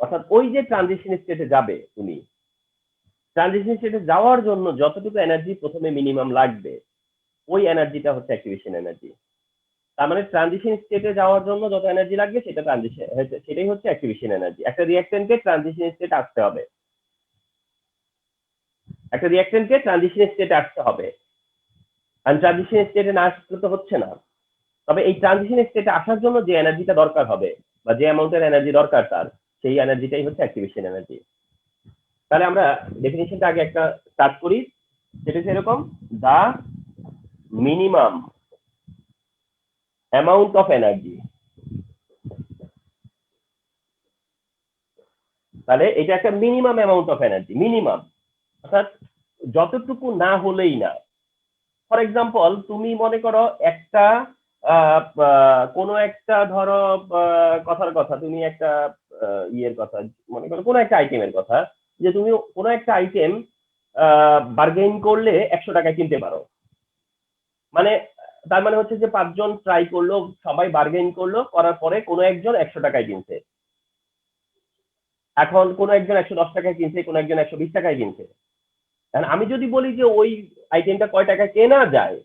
অর্থাৎ ওই যে transition স্টেটে যাবে তুমি, ট্রানজিশন স্টেটে যাওয়ার জন্য যতটুকু এনার্জি প্রথমে মিনিমাম লাগবে, ওই এনার্জিটা হচ্ছে অ্যাক্টিভেশন এনার্জি। তার মানে ট্রানজিশন স্টেটে যাওয়ার জন্য যত এনার্জি লাগবে সেটা ট্রানজিশন, সেটাই হচ্ছে অ্যাক্টিভেশন এনার্জি। একটা রিঅ্যাকট্যান্টকে ট্রানজিশন স্টেটে আসতে হবে, একটা রিঅ্যাকট্যান্টকে ট্রানজিশন স্টেটে আসতে হবে। আর ট্রানজিশন স্টেটে না আসলে তো হচ্ছে না। তবে এই ট্রানজিশন স্টেটে আসার জন্য যে এনার্জিটা দরকার হবে বা যে অ্যামাউন্টের এনার্জি দরকার তার, সেই এনার্জিটাই হচ্ছে অ্যাক্টিভেশন এনার্জি। তাহলে আমরা ডেফিনিশনটা আগে একটা স্টার্ট করি, যেটা এরকম, দা মিনিমাম অ্যামাউন্ট অফ এনার্জি। তাহলে এটা একটা minimum amount of energy, minimum অর্থাৎ যতটুকু না হলেই না। ফর এক্সাম্পল তুমি মনে করো একটা কোনো একটা ধরো কথার কথা, তুমি একটা ইয়ের কথা মনে করো, কোনো একটা আইটেমের কথা, যে তুমি কোনো একটা আইটেম বার্গেইন করলে 100 টাকায় কিনতে পারো। মানে তার মানে হচ্ছে যে 5 জন ট্রাই করলো, সবাই বার্গেইন করলো, করার পরে কোনো একজন 100 টাকায় কিনছে। এখন কোনো একজন 110 টাকায় কিনছে, কোনো একজন 120 টাকায় কিনছে। কারণ আমি যদি বলি যে ওই আইটেমটা কয় টাকা কেনা যায়,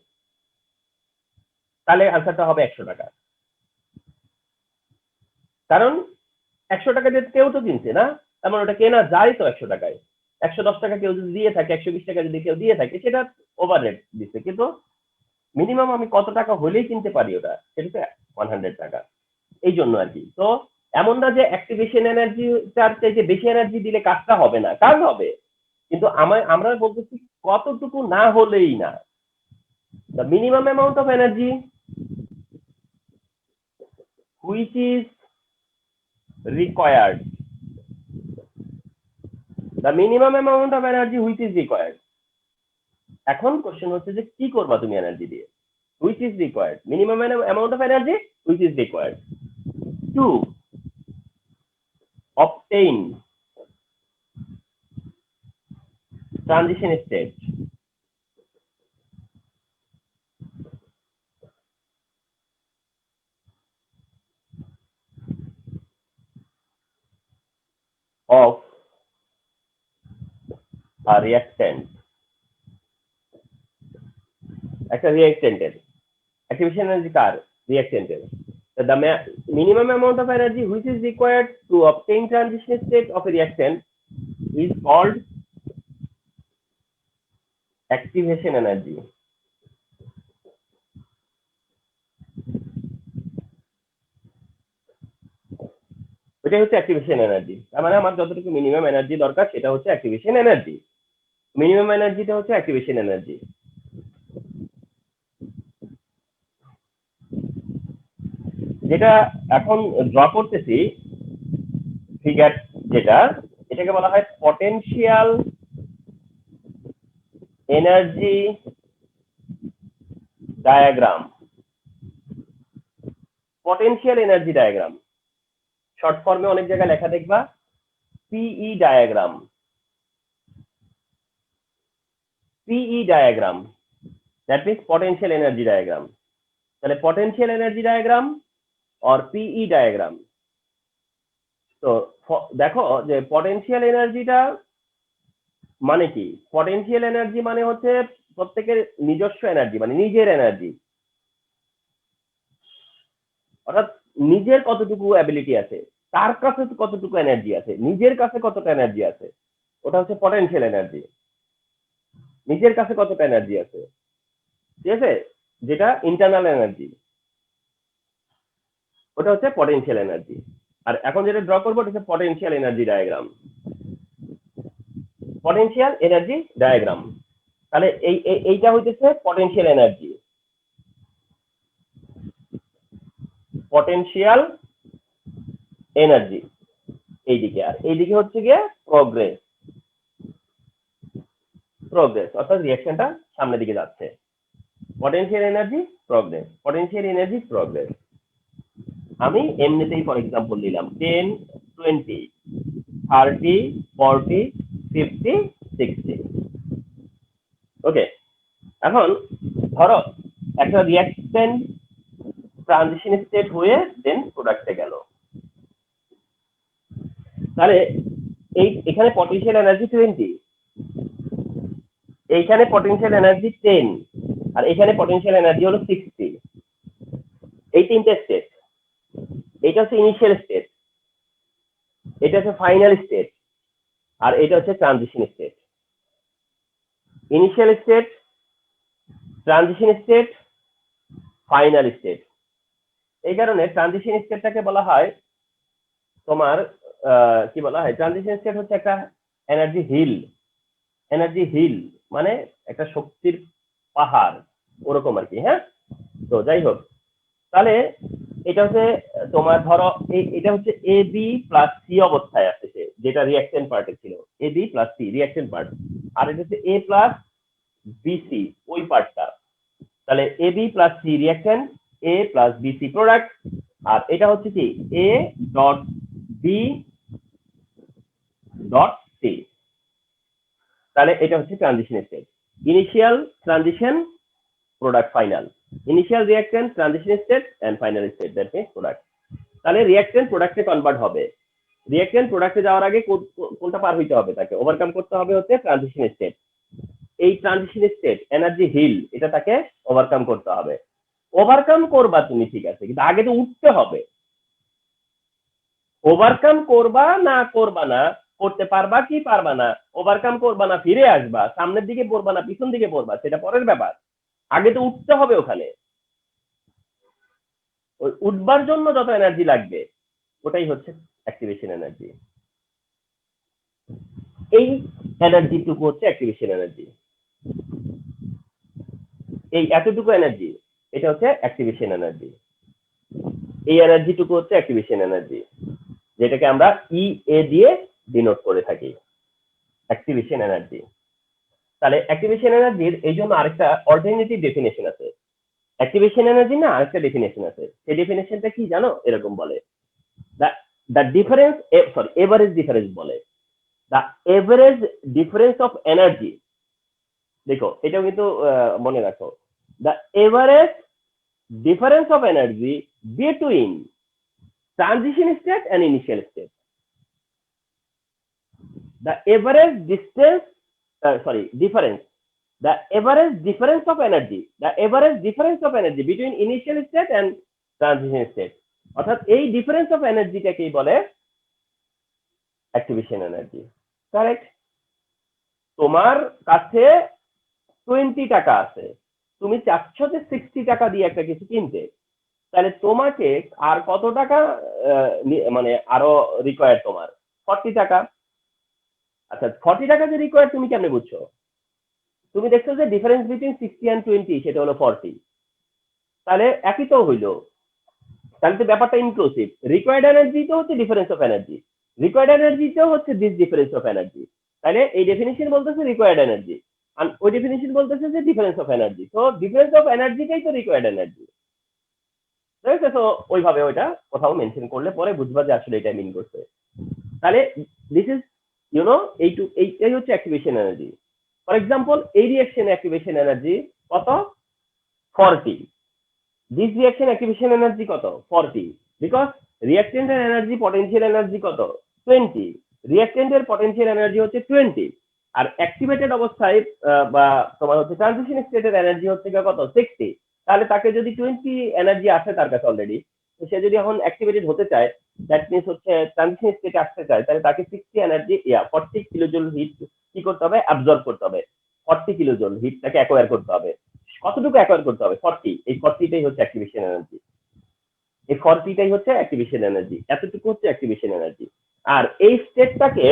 তাহলে আনসারটা হবে 100 টাকা। কারণ 100 টাকা দিয়ে কেউ তো কিনছে না, তার মানে ওটা কেনা যায় তো 100 টাকায়। 110 টাকা কেউ যদি দিয়ে থাকে, 120 টাকা যদি কেউ দিয়ে থাকে, সেটা ওভার রেট দিচ্ছে। কিন্তু মিনিমাম আমি কত টাকা হলেই কিনতে পারি ওটা, সেটা 100 টাকা। এই জন্য আর কি। তো এমন না যে অ্যাক্টিভেশন এনার্জিটার চাইতে বেশি এনার্জি দিলে কাজটা হবে না, কাজ হবে, কিন্তু আমরা বলতেছি কতটুকু না হলেই না। The minimum amount of energy which is required, the minimum amount of energy which is required. এখন কোশ্চেন হচ্ছে যে কি করবা তুমি এনার্জি দিয়ে, which is required, minimum amount of energy which is required to obtain transition state of a reactant, একটা রিঅ্যাকট্যান্টের activation energy কার, রিঅ্যাকট্যান্টের। The minimum amount of energy which is required to obtain transition state of a reactant is called activation energy, ওইটাই হচ্ছে activation energy. তার মানে আমার যতটুকু মিনিমাম এনার্জি দরকার সেটা হচ্ছে অ্যাক্টিভেশন এনার্জি। মিনিমাম এনার্জিটা হচ্ছে অ্যাক্টিভেশন এনার্জি। যেটা এখন ড্র করতেছি ফিগার, যেটা এটাকে বলা হয় potential energy diagram. Potential energy diagram short ফর্মে অনেক জায়গায় লেখা দেখবা PE diagram. PE diagram that means potential energy diagram. তাহলে পটেনশিয়াল এনার্জি ডায়াগ্রাম और পিই ডায়াগ্রাম। তো দেখো যে পটেনশিয়াল এনার্জিটা মানে কি, পটেনশিয়াল এনার্জি মানে হচ্ছে প্রত্যেকের নিজস্ব এনার্জি, মানে নিজের এনার্জি, অর্থাৎ নিজের কতটুকু অ্যাবিলিটি আছে, তার কাছে কতটুকু এনার্জি আছে, নিজের কাছে কতটা এনার্জি আছে, ওটা হচ্ছে পটেনশিয়াল এনার্জি। নিজের কাছে কতটা এনার্জি আছে, ঠিক আছে, যেটা ইন্টারনাল এনার্জি, ওটা হচ্ছে পটেনশিয়াল এনার্জি। আর এখন যেটা ড্র করবো ওটা হচ্ছে potential energy diagram. Potential energy diagram, তাহলে এইটা হইতেছে পটেনশিয়াল এনার্জি, পটেনশিয়াল এনার্জি এইদিকে, আর এইদিকে হচ্ছে গিয়ে প্রোগ্রেস। প্রোগ্রেস অর্থাৎ রিয়াকশনটা সামনের দিকে যাচ্ছে। Potential energy progress, potential energy progress. আমি এমনিতেই ফর এক্সাম্পল নিলাম 10, 20, 30, 40, 50, 60। ওকে, এখন ধরো একটা রিয়াকশন ট্রানজিশন স্টেট হয়ে দেন প্রোডাক্টে গেল, তাহলে এখানে পটেনশিয়াল এনার্জি 20, এইখানে পটেনশিয়াল এনার্জি 10, আর এখানে পটেনশিয়াল এনার্জি হলো 60। এই তিনটে স্টেট, এটা হচ্ছে ইনিশিয়াল স্টেট, এটা হচ্ছে ফাইনাল স্টেট, আর এটা হচ্ছে transition state. Initial state, transition state, final state. এই কারণে ট্রানজিশন স্টেটটাকে বলা হয় তোমার কি বলা হয়, ট্রানজিশন স্টেট হচ্ছে একটা এনার্জি হিল। এনার্জি হিল মানে একটা শক্তির পাহাড়, ওরকম আর কি। হ্যাঁ, তো যাই হোক, তাহলে এটা হচ্ছে তোমার ধরো এটা হচ্ছে এ বি প্লাস সি অবস্থায় আসছে, যেটা রিয়াকশন পার্টে ছিল, A B plus C reaction part, আর এটা হচ্ছে এ প্লাস বিসি ওই পার্টটা। তাহলে A B plus C reaction, A plus BC product, আর এটা হচ্ছে কি A dot B dot C. তাহলে এটা হচ্ছে transition state, initial, transition, product, final. Initial reaction, transition state and final state, that means product. তাহলে রিয়াকশন প্রোডাক্টে convert হবে। রিয়াকশন প্রোডাক্টে যাওয়ার আগে কোনটা পার হইতে হবে, তাকে ওভারকাম করতে হবে হচ্ছে ট্রানজিশন স্টেট। এই ট্রানজিশন স্টেট এনার্জি হিল, এটা তাকে ওভারকাম করতে হবে। ওভারকাম করবা তুমি, ঠিক আছে, কিন্তু আগে তো উঠতে হবে। ওভারকাম করবা না করবা না, করতে পারবা কি পারবা না, ওভারকাম করবা না ফিরে আসবা, সামনের দিকে পড়বা না পিছন দিকে পড়বা, সেটা পরের ব্যাপার। আগে তো উঠতে হবে ওখানে। ওই উঠবার জন্য যত এনার্জি লাগবে ওটাই হচ্ছে অ্যাক্টিভেশন এনার্জি। এই এনার্জিটুকু হচ্ছে অ্যাক্টিভেশন এনার্জি। এই এতটুকু এনার্জি, এটা হচ্ছে অ্যাক্টিভেশন এনার্জি। এই এনার্জিটুকু হচ্ছে অ্যাক্টিভেশন এনার্জি, যেটাকে আমরা ই এ দিয়ে ডিনোট করে থাকি, অ্যাক্টিভেশন এনার্জি। তাহলে অ্যাক্টিভেশন এনার্জির এই জন্য আরেকটা অল্টারনেটিভ ডেফিনেশন আছে। অ্যাক্টিভেশন এনার্জি না আরেকটা ডেফিনেশন আছে, সেই ডেফিনেশনটা কি জানো, এরকম বলে the difference, sorry average difference বলে, the average difference of energy. দেখো এটাও কিন্তু মনে রাখো, the average difference of energy between transition state and initial state. The average distance, difference, the average difference of energy, the average difference of energy between initial state and transition state, অর্থাৎ এই difference of এনার্জিটাকেই বলে activation energy. Correct? তোমার কাছে 20 টাকা আছে, তুমি চাচ্ছ যে 60 টাকা দিয়ে একটা কিছু কিনতে, তাহলে তোমাকে আর কত টাকা মানে আরো রিকোয়ার তোমার 40 টাকা। আচ্ছা 40 টাকা যে রিকোয়ার তুমি কেমনে বুঝছো? তুমি দেখছো যে ডিফারেন্স বিটুইন 60 এন্ড 20 সেটা হলো 40, তাহলে একই তো হইলো। তাহলে তো ব্যাপারটা ইনক্লুসিভ। রিকোয়ার্ড এনার্জি তো হচ্ছে difference of energy, required energy তো হচ্ছে দিস ডিফারেন্স অফ এনার্জি। তাহলে এই ডেফিনিশন বলতেছে রিকোয়ার্ড এনার্জি, আর ওই ডেফিনিশন বলতেছে যে ডিফারেন্স অফ এনার্জি। তো ডিফারেন্স অফ এনার্জিটাই তো রিকোয়ার্ড এনার্জি। ঠিক আছে, তো ওইভাবে ওইটা কোথাও মেনশন করলে পরে বুঝবা যে আসলে এটা মিন করছে। তাহলে দিস ইজ এইটাই হচ্ছে অ্যাক্টিভেশন এনার্জি। ফর এক্সাম্পল এই রিঅ্যাকশন অ্যাক্টিভেশন এনার্জি কত? 40। দিস রিঅ্যাকশন অ্যাক্টিভেশন এনার্জি কত? 40, বিকজ রিঅ্যাকটেন্টের এনার্জি পটেনশিয়াল এনার্জি কত? 20। রিঅ্যাকটেন্টের পটেনশিয়াল এনার্জি হচ্ছে 20, আর অ্যাক্টিভেটেড অবস্থায় বা তোমার হচ্ছে ট্রানজিশন স্টেটের এনার্জি হচ্ছে কত? 60। তাহলে তাকে যদি 20 এনার্জি আসে তার কাছে অলরেডি, তো সে যদি এখন অ্যাক্টিভেটেড হতে চায়, দ্যাট মিনস হচ্ছে ট্রানজিশন স্টেটে আসতে চায়, তাহলে তাকে 60 এনার্জি 40 কিলোজুল হিট কি করতে হবে? অ্যাবজর্ব করতে হবে। 40 কিলোজুল হিটটাকে অ্যাকোয়ার করতে হবে। কতটুকু অ্যাকোয়ার করতে হবে? 40। এই 40টাই হচ্ছে অ্যাক্টিভেশন এনার্জি। এই 40টাই হচ্ছে অ্যাক্টিভেশন এনার্জি, এতটুকু হচ্ছে অ্যাক্টিভেশন এনার্জি। আর এই স্টেটটাকে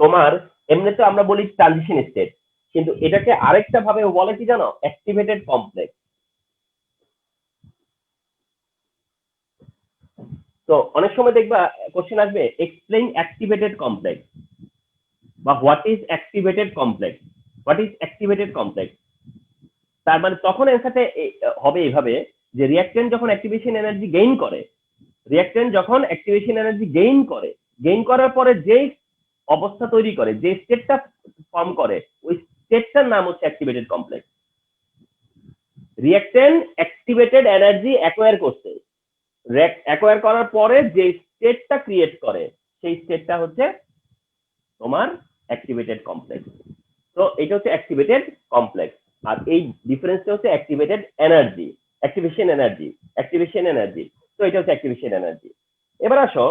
তোমার এমনিতে আমরা বলি ট্রানজিশন স্টেট, কিন্তু এটাকে আরেকটা ভাবে বলে কি জানো? Activated complex. তো অনেক সময় দেখবা কোশ্চেন আসবে এক্সপ্লেইন অ্যাক্টিভেটেড কমপ্লেক্স বা what is activated complex, what is activated complex. তার মানে তখন অ্যান্সারটা হবে এইভাবে যে রিঅ্যাকটেন্ট যখন অ্যাক্টিভেশন এনার্জি গেইন করে, রিঅ্যাকটেন্ট যখন অ্যাক্টিভেশন এনার্জি গেইন করার পরে যেই অবস্থা তৈরি করে, যে স্টেটটা ফর্ম করে, ওই স্টেটটার নাম হচ্ছে activated complex. Reactant activated energy acquire করছে, অ্যাকোয়ার করার পরে যে স্টেটটা ক্রিয়েট করে সেই স্টেটটা হচ্ছে তোমার অ্যাক্টিভেটেড কমপ্লেক্স। তো এটা হচ্ছে অ্যাক্টিভেটেড কমপ্লেক্স, আর এই ডিফারেন্সটা হচ্ছে activated energy, activation energy, activation energy. তো এটা হচ্ছে অ্যাক্টিভেশন এনার্জি। এবার আসো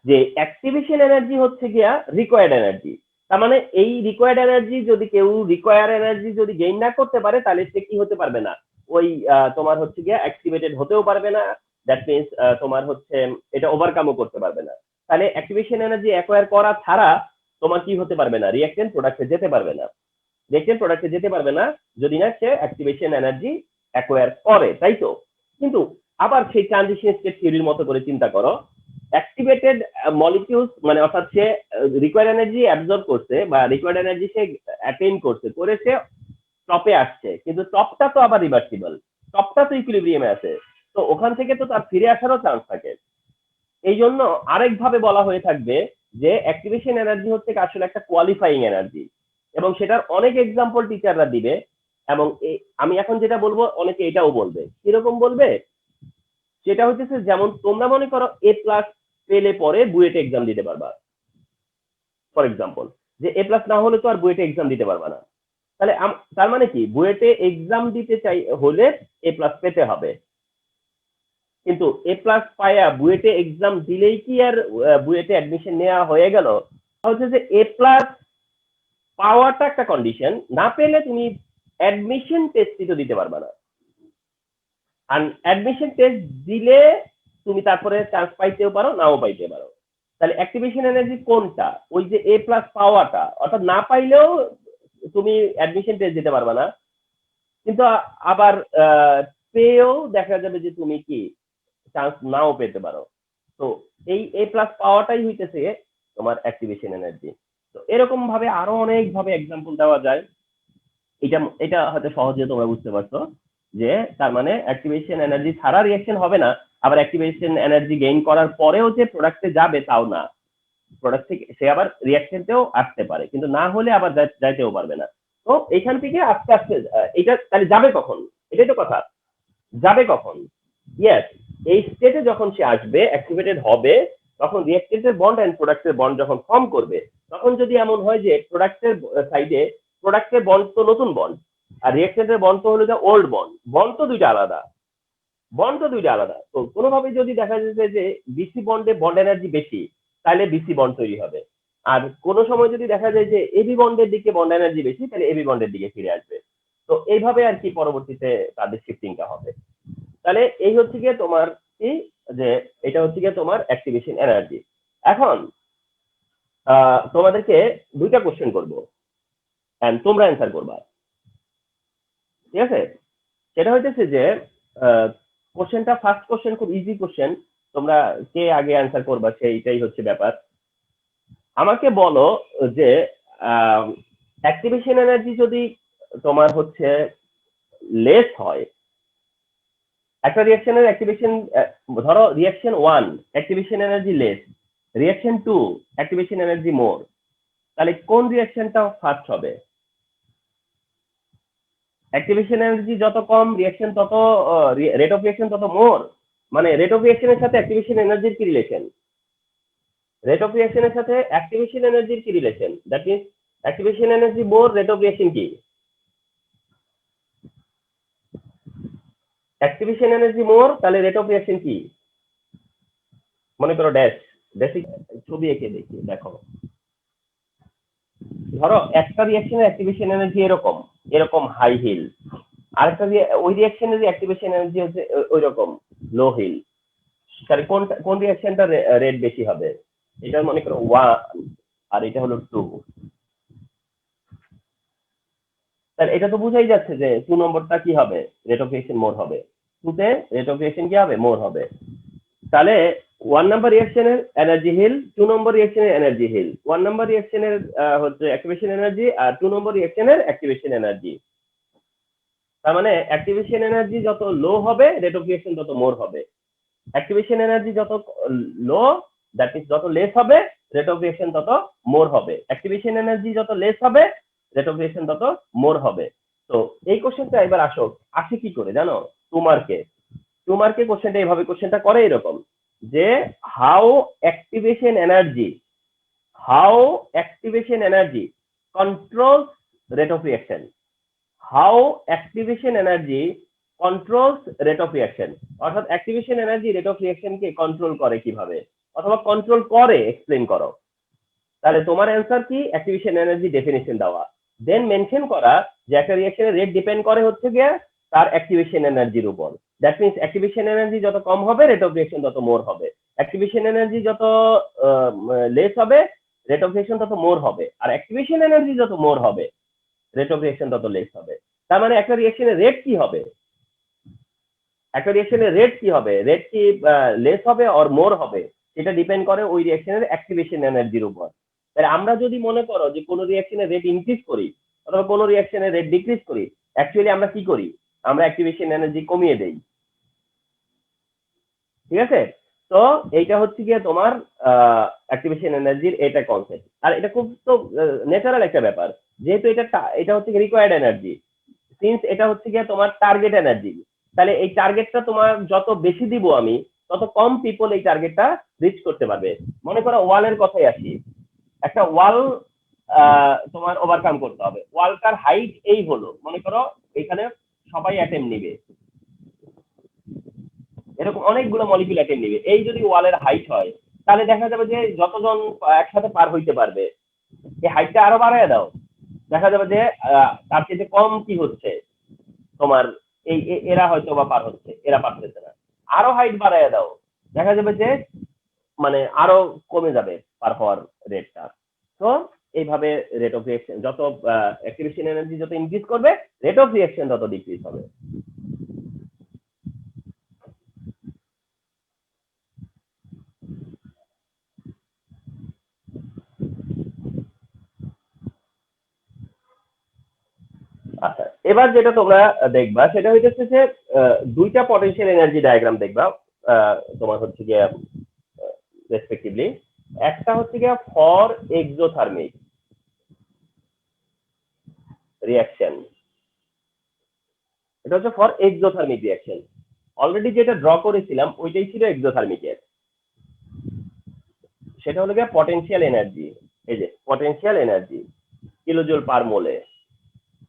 যে অ্যাক্টিভেশন এনার্জি হচ্ছে গিয়া রিকোয়ার্ড এনার্জি। তার মানে এই রিকোয়ার্ড এনার্জি যদি কেউ রিকোয়ার এনার্জি যদি গেইন না করতে পারে, তাহলে সে কি হতে পারবে না? ওই তোমার হচ্ছে গিয়া অ্যাক্টিভেটেড হতেও পারবে না। দ্যাট মিনস তোমার হচ্ছে এটা ওভারকামও করতে পারবে না। তাহলে অ্যাক্টিভেশন এনার্জি অ্যাকোয়ার করা ছাড়া তোমার কি হতে পারবে না? রিঅ্যাকটেন্ট প্রোডাক্টে যেতে পারবে না। রিঅ্যাকটেন্ট প্রোডাক্টে যেতে পারবে না যদি না সে অ্যাক্টিভেশন এনার্জি অ্যাকোয়ার করে, তাই তো? কিন্তু আবার সেই ট্রানজিশন স্টেট থিওরির মতো করে চিন্তা করো, অ্যাক্টিভেটেড মলিকিউলস মানে অর্থাৎ সে রিকোয়ার্ড এনার্জি অ্যাবজর্ব করছে বা রিকোয়ার্ড এনার্জি সে অ্যাটেইন করছে, করে সে টপে আসছে, কিন্তু টপটা তো আবার রিভার্সিবল, টপটা তো ইকুইলিব্রিয়ামে আছে, তো ওখান থেকে তো তার ফিরে আসারও চান্স থাকে। এই জন্য আরেকভাবে বলা হয়ে থাকবে যে অ্যাক্টিভেশন এনার্জি হচ্ছে আসলে একটা কোয়ালিফাইং এনার্জি, এবং সেটার অনেক এক্সাম্পল টিচাররা দিবে। এবং আমি এখন যেটা বলবো অনেকে এটাও বলবে, কিরকম বলবে? সেটা হচ্ছে যেমন তোমরা মনে করো এ প্লাস পেলে পরে বুয়েটে এক্সাম দিতে পারবা, ফর এক্সাম্পল, যে এ প্লাস না হলে তো আর বুয়েটে এক্সাম দিতে পারবা না। তাহলে তার মানে কি বুয়েটে এক্সাম দিতে চাই হলে এ প্লাস পেতে হবে, কিন্তু এ প্লাস পায়া বুয়েটে এক্সাম দিলেই কি আর বুয়েটে অ্যাডমিশন নেওয়া হয়ে গেল? হচ্ছে যে এ প্লাস পাওয়াটা একটা কন্ডিশন, না পেলে তুমি অ্যাডমিশন টেস্টই তো দিতে পারবা না। আর অ্যাডমিশন টেস্ট দিলে তুমি তারপরে চান্স পাইতেও পারো, নাও পাইতে পারো। তাহলে অ্যাক্টিভেশন এনার্জি কোনটা? ওই যে এ প্লাস পাওয়াটা, অর্থাৎ না পাইলেও তুমি অ্যাডমিশন টেস্ট দিতে পারবা না, কিন্তু আবার পেয়েও দেখা যাবে যে তুমি কি চান্স নাও পেতে পারো। তো এই এ প্লাস পাওয়াটাই হইতেছে তোমার অ্যাক্টিভেশন এনার্জি। তো এরকম ভাবে আরো অনেক ভাবে এক্সাম্পল দেওয়া যায়। এটা এটা হয়তো সহজে তোমরা বুঝতে পারছো যে তার মানে অ্যাক্টিভেশন এনার্জি ছাড়া রিঅ্যাকশন হবে না, আবার অ্যাক্টিভেশন এনার্জি গেইন করার পরেও যে প্রোডাক্টে যাবে তাও না, প্রোডাক্ট থেকে সে আবার রিঅ্যাকশনতেও আসতে পারে, কিন্তু না হলে আবার যাইতেও পারবে না। তো এখান থেকে আস্তে আস্তে এটা তাহলে যাবে কখন? এটাই তো কথা, যাবে কখন? ইয়েস, এই স্টেটে যখন সে আসবে অ্যাক্টিভেটেড হবে, তখন রিঅ্যাক্টেন্টের বন্ড এন্ড প্রোডাক্টের বন্ড যখন ফর্ম করবে, তখন যদি এমন হয় যে প্রোডাক্টের সাইডে প্রোডাক্টের বন্ড তো নতুন বন্ড, আর রিঅ্যাক্টেন্টের বন্ড তো হলো যে ওল্ড বন্ড, বন্ড তো দুইটা আলাদা, বন্ড তো দুইটা আলাদা। তো কোনোভাবে যদি দেখা যাচ্ছে যে বিসি বন্ডে বন্ড এনার্জি বেশি, তাহলে বিসি বন্ড তৈরি হবে। আর কোনো সময় যদি দেখা যায় যে এবি বন্ডের দিকে বন্ড এনার্জি বেশি, তাহলে এবি বন্ডের দিকে ফিরে আসবে। তো এইভাবে আর কি পরবর্তীতে তাদের শিফটিংটা হবে। তাহলে এই হচ্ছে গিয়ে তোমার কি, যে এটা হচ্ছে গিয়ে তোমার অ্যাক্টিভেশন এনার্জি। এখন তোমাদেরকে দুইটা কোশ্চেন করবো, এন্ড তোমরা অ্যান্সার করবা, ঠিক আছে? সেটা হইতেছে যে কোশ্চেনটা, ফার্স্ট কোশ্চেন খুব ইজি কোশ্চেন, তোমরা কে আগে অ্যান্সার করবা সেইটাই হচ্ছে ব্যাপার। আমাকে বলো যে অ্যাক্টিভেশন এনার্জি যদি তোমার হচ্ছে লেস হয়, একটা রিঅ্যাকশনের অ্যাক্টিভেশন, ধরো reaction 1 activation energy less, reaction 2 activation energy more, তাহলে কোন রিঅ্যাকশনটা ফার্স্ট হবে? অ্যাক্টিভেশন এনার্জি যত কম, রিঅ্যাকশন তত, রেট অফ রিঅ্যাকশন তত মোর, মানে রেট অফ রিঅ্যাকশনের সাথে অ্যাক্টিভেশন এনার্জির কি রিলেশন? রেট অফ রিঅ্যাকশনের সাথে অ্যাক্টিভেশন এনার্জির কি relation? That means activation energy more, rate of reaction কি? অ্যাক্টিভেশন এনার্জি মোর, তাহলে রেট অফ রিঅ্যাকশন কি? মনে করো ড্যাশ, বেসিক ছবি এঁকে দেখি, দেখো। ধরো একটা রিঅ্যাকশনের অ্যাক্টিভেশন এনার্জি এরকম, এরকম হাই হিল, আরেকটা ওই রিঅ্যাকশনের অ্যাক্টিভেশন এনার্জি হচ্ছে ওই রকম লো হিল, তাহলে কোন রিঅ্যাকশনটা রেট বেশি হবে? এটা মনে করো 1 আর এটা হলো 2, তাহলে এটা তো বুঝাই যাচ্ছে যে 2 নম্বরটা কি হবে, রেট অফ রিঅ্যাকশন মোর হবে, 2 তে রেট অফ রিঅ্যাকশন কি হবে, মোর হবে। তাহলে 1 নাম্বার রিঅ্যাকশনের এনার্জি হিল, 2 নম্বর রিঅ্যাকশনের এনার্জি হিল, 1 নাম্বার রিঅ্যাকশনের হচ্ছে অ্যাক্টিভেশন এনার্জি, আর 2 নম্বর রিঅ্যাকশনের অ্যাক্টিভেশন এনার্জি। তার মানে অ্যাক্টিভেশন এনার্জি যত লো হবে, রেট অফ রিঅ্যাকশন তত মোর হবে। অ্যাক্টিভেশন এনার্জি যত লো, দ্যাট মিন্স যত লেস হবে, রেট অফ রিঅ্যাকশন তত মোর হবে। অ্যাক্টিভেশন এনার্জি যত লেস হবে, রেট অফ রিঅ্যাকশন তত মোর হবে। তো এই কোশ্চেনটা এবার আসে কি করে জানো? 2 মার্কে, 2 মার্কে কোশ্চেনটা এইভাবে কোশ্চেনটা করে এরকম, যে how activation energy, how activation energy controls rate of reaction, how activation energy controls rate of reaction. অর্থাৎ অ্যাক্টিভেশন এনার্জি রেট অফ রিঅ্যাকশনকে কন্ট্রোল করে কিভাবে, অথবা কন্ট্রোল করে এক্সপ্লেন করো। তাহলে তোমার অ্যান্সার কি? অ্যাক্টিভেশন এনার্জি ডেফিনিশন দেওয়া, দেন মেনশন করা যে একটা রিঅ্যাকশনের রেট ডিপেন্ড করে হচ্ছে গিয়ে তার অ্যাক্টিভেশন এনার্জির উপর। দ্যাট মিন্স অ্যাক্টিভেশন এনার্জি যত কম হবে, রেট অফ রিঅ্যাকশন তত মোর হবে। অ্যাক্টিভেশন এনার্জি যত লেস হবে, রেট অফ রিঅ্যাকশন তত মোর হবে। আর অ্যাক্টিভেশন এনার্জি যত মোর হবে, রেট অফ রিঅ্যাকশন তত লেস হবে। তার মানে একটা রিঅ্যাকশনের রেট কি হবে, একটা রিঅ্যাকশনের রেট কি হবে, রেট কি লেস হবে অর মোর হবে, সেটা ডিপেন্ড করে ওই রিঅ্যাকশনের অ্যাক্টিভেশন এনার্জির উপর। তাহলে আমরা যদি মনে করো যে কোনো রিঅ্যাকশনের রেট ইনক্রিজ করি অথবা কোনো রিঅ্যাকশনের রেট ডিক্রিজ করি, অ্যাকচুয়ালি আমরা কি করি? আমরা অ্যাক্টিভেশন এনার্জি কমিয়ে দেই, ঠিক আছে? তো এইটা হচ্ছে গিয়ে তোমার অ্যাক্টিভেশন এনার্জির এটা কনসেপ্ট। আর এটা খুব তো ন্যাচারাল একটা ব্যাপার, যেহেতু এটা হচ্ছে রিকোয়ার্ড এনার্জি, সিন্স এটা হচ্ছে গিয়ে তোমার টার্গেট এনার্জি, তাহলে এই টার্গেটটা তোমার যত বেশি দিব আমি, তত কম পিপল এই টার্গেটটা রিচ করতে পারবে। মনে করো ওয়ালের কথাই আসি, একটা ওয়াল তোমার ওভারকাম করতে হবে, ওয়ালটার হাইট এই হলো, মনে করো এখানে সবাই অ্যাটেম্প নিবে, এরকম অনেকগুলো মলিকিউল অ্যাটেম্প নিবে, এই যদি ওয়ালের হাইট হয়, তাহলে দেখা যাবে যে যতজন একসাথে পার হইতে পারবে, এই হাইটটা আরো বাড়ায় দাও, দেখা যাবে যে তার চেয়ে কম কি হচ্ছে তোমার, এই এরা হয়তো বা পার হচ্ছে, এরা পারতেছে না, আরো হাইট বাড়ায় দাও, দেখা যাবে যে মানে আরো কমে যাবে পার হওয়ার রেটটা। তো এইভাবে রেট অফ রিঅ্যাকশন যত, অ্যাক্টিভেশন এনার্জি যত ইনক্রিজ করবে, রেট অফ রিঅ্যাকশন তত ডিক্রিজ হবে। আচ্ছা, এবার যেটা তোমরা দেখবা সেটা হইতেছে যে দুইটা পটেনশিয়াল এনার্জি ডায়াগ্রাম দেখবা, তোমার হচ্ছে গিয়ে রেসপেক্টিভলি। একটা হচ্ছে গিয়ে ফর এক্সোথার্মিক রিঅ্যাকশন, এটা হচ্ছে ফর এক্সোথার্মিক রিঅ্যাকশন। অলরেডি যেটা ড্র করেছিলাম ওইটাই ছিল এক্সোথার্মিকের, সেটা হলো গিয়ে পটেনশিয়াল এনার্জি। এই যে পটেনশিয়াল এনার্জি কিলোজুল পার মোলে,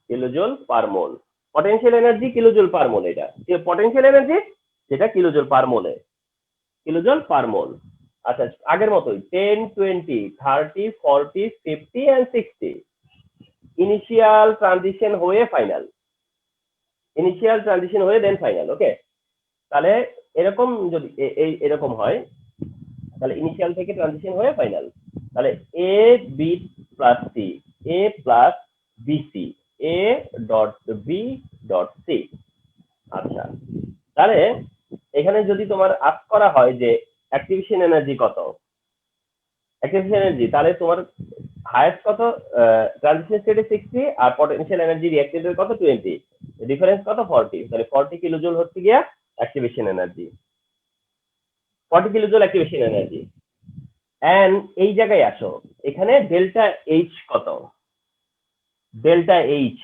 কিলোজুল পার মোল, পটেনশিয়াল এনার্জি কিলোজুল পার মোল, এটা পটেনশিয়াল এনার্জি যেটা কিলোজুল পার মোলে, কিলোজুল পার মোল। আচ্ছা আগের মতোই 10 20 30 40 50 এন্ড 60 ইনিশিয়াল ট্রানজিশন হয়ে ফাইনাল, ইনিশিয়াল ট্রানজিশন হয়ে দেন ফাইনাল। ওকে, তাহলে এরকম যদি এরকম হয় তাহলে ইনিশিয়াল থেকে ট্রানজিশন হয়ে ফাইনাল, তাহলে A B plus C, A plus BC, A dot B dot C. আচ্ছা, তাহলে এখানে যদি তোমার আস্ক করা হয় যে অ্যাক্টিভেশন এনার্জি কত, অ্যাক্টিভেশন এনার্জি, তাহলে তোমার হায়েস্ট কত, ট্রানজিশন স্টেটে 60 আর পটেনশিয়াল এনার্জি রিঅ্যাক্টেন্টের কত 20, ডিফারেন্স কত 40, তাহলে 40 কিলো জুল হচ্ছে গিয়া activation energy, 40 kilo joule activation energy. And এই জায়গায় আসো, এখানে ডেল্টা এইচ কত, delta H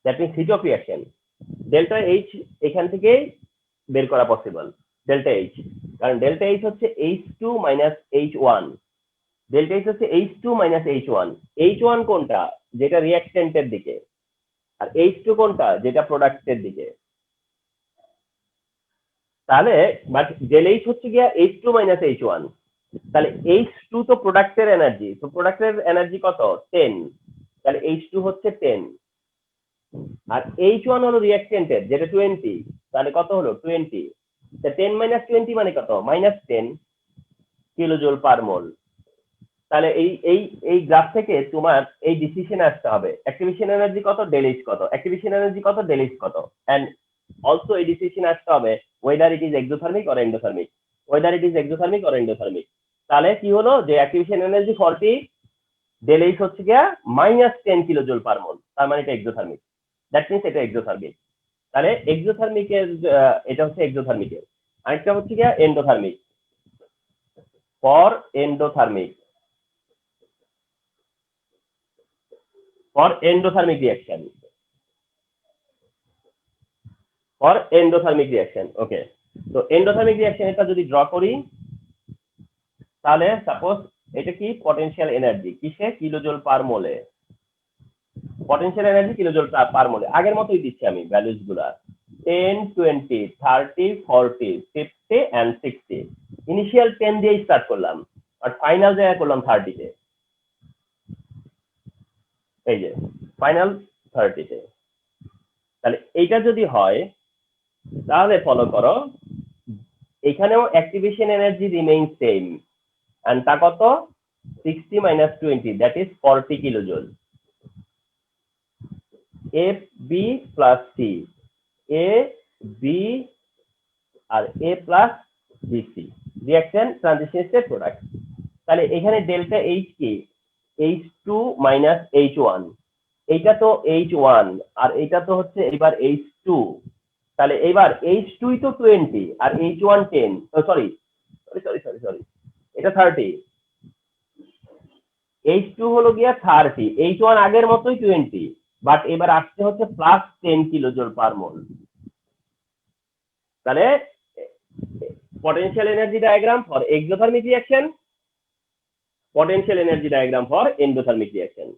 that means heat of reaction, delta H এখান থেকে বের করা পসিবল, ডেল্টা এইচ, কারণ ডেল্টা এইচ হচ্ছে H2 minus H1, delta H হচ্ছে H2 মাইনাস H1, H1 কোনটা যেটা রিঅ্যাকটেন্টের দিকে, আর H2 কোনটা যেটা প্রোডাক্টের দিকে। তাহলে বাট ডেল এইচ হচ্ছে গিয়া H2 মাইনাস H1, তাহলে H2 তো প্রোডাক্টের এনার্জি, তো প্রোডাক্টের এনার্জি কত 10, তাহলে H2 হচ্ছে 10, আর H1 হলো রিঅ্যাকটেন্টের যেটা 20, তাহলে কত হলো 20, 10 মাইনাস 20 মানে কত মাইনাস 10 কিলো জুল পার মোল। তাহলে এই এই এই গ্রাফ থেকে তোমার এই ডিসিশন আসতে হবে অ্যাক্টিভেশন এনার্জি কত, ডেল এইচ কত, অ্যাক্টিভেশন এনার্জি কত, ডেল এইচ কত, এন্ড অলসো এই ডিসিশন আসতে হবে weather it is exothermic or endothermic, weather it is exothermic or endothermic. তাহলে কি হলো যে অ্যাক্টিভেশন এনার্জি 40, ডেল এইচ হচ্ছে গিয়া মাইনাস 10 কিলো জুল পার মোল, তার মানে এটা এক্সোথার্মিক, দ্যাট মিনস এটা এক্সোথার্মিক। তাহলে এক্সোথার্মিকের এটা হচ্ছে এক্সোথার্মিকের, আরেকটা হচ্ছে গিয়া endothermic, for endothermic, for endothermic reaction, for endothermic reaction। ওকে, তো endothermic reaction এটা যদি ড্র করি তাহলে সাপোজ এটা কি পটেনশিয়াল এনার্জি কিসে কিলোজুল পার মোলে, পটেনশিয়াল এনার্জি কিলোজুল পার মোলে আগের মতোই দিচ্ছি আমি ভ্যালুজ গুলা 10 20 30 40 50 এন্ড 60, ইনিশিয়াল 10 দিয়ে স্টার্ট করলাম আর ফাইনাল জায়গা করলাম 30 তে, এই যে ফাইনাল 30 তে। তাহলে এইটা যদি হয় তাহলে ফলো করো এখানেও activation energy remain same, and তা কত 60 minus 20 that is 40 kilojoule. A B plus C, A B আর A plus BC, reaction transition state product. তাহলে এখানে ডেল্টা এইচ কি H2 মাইনাস H1, এইটা তো H1 আর এটা তো হচ্ছে এবার H2, তাহলে এবার H2 তো 20 আর H1 10, sorry sorry sorry sorry এটা 30, H2 হলো গিয়া 30, H1 আগের মতোই 20, বাট এবার আসছে হচ্ছে প্লাস 10 কিলোজুল পার মোল। তাহলে potential energy diagram for exothermic reaction, potential energy diagram for endothermic reaction।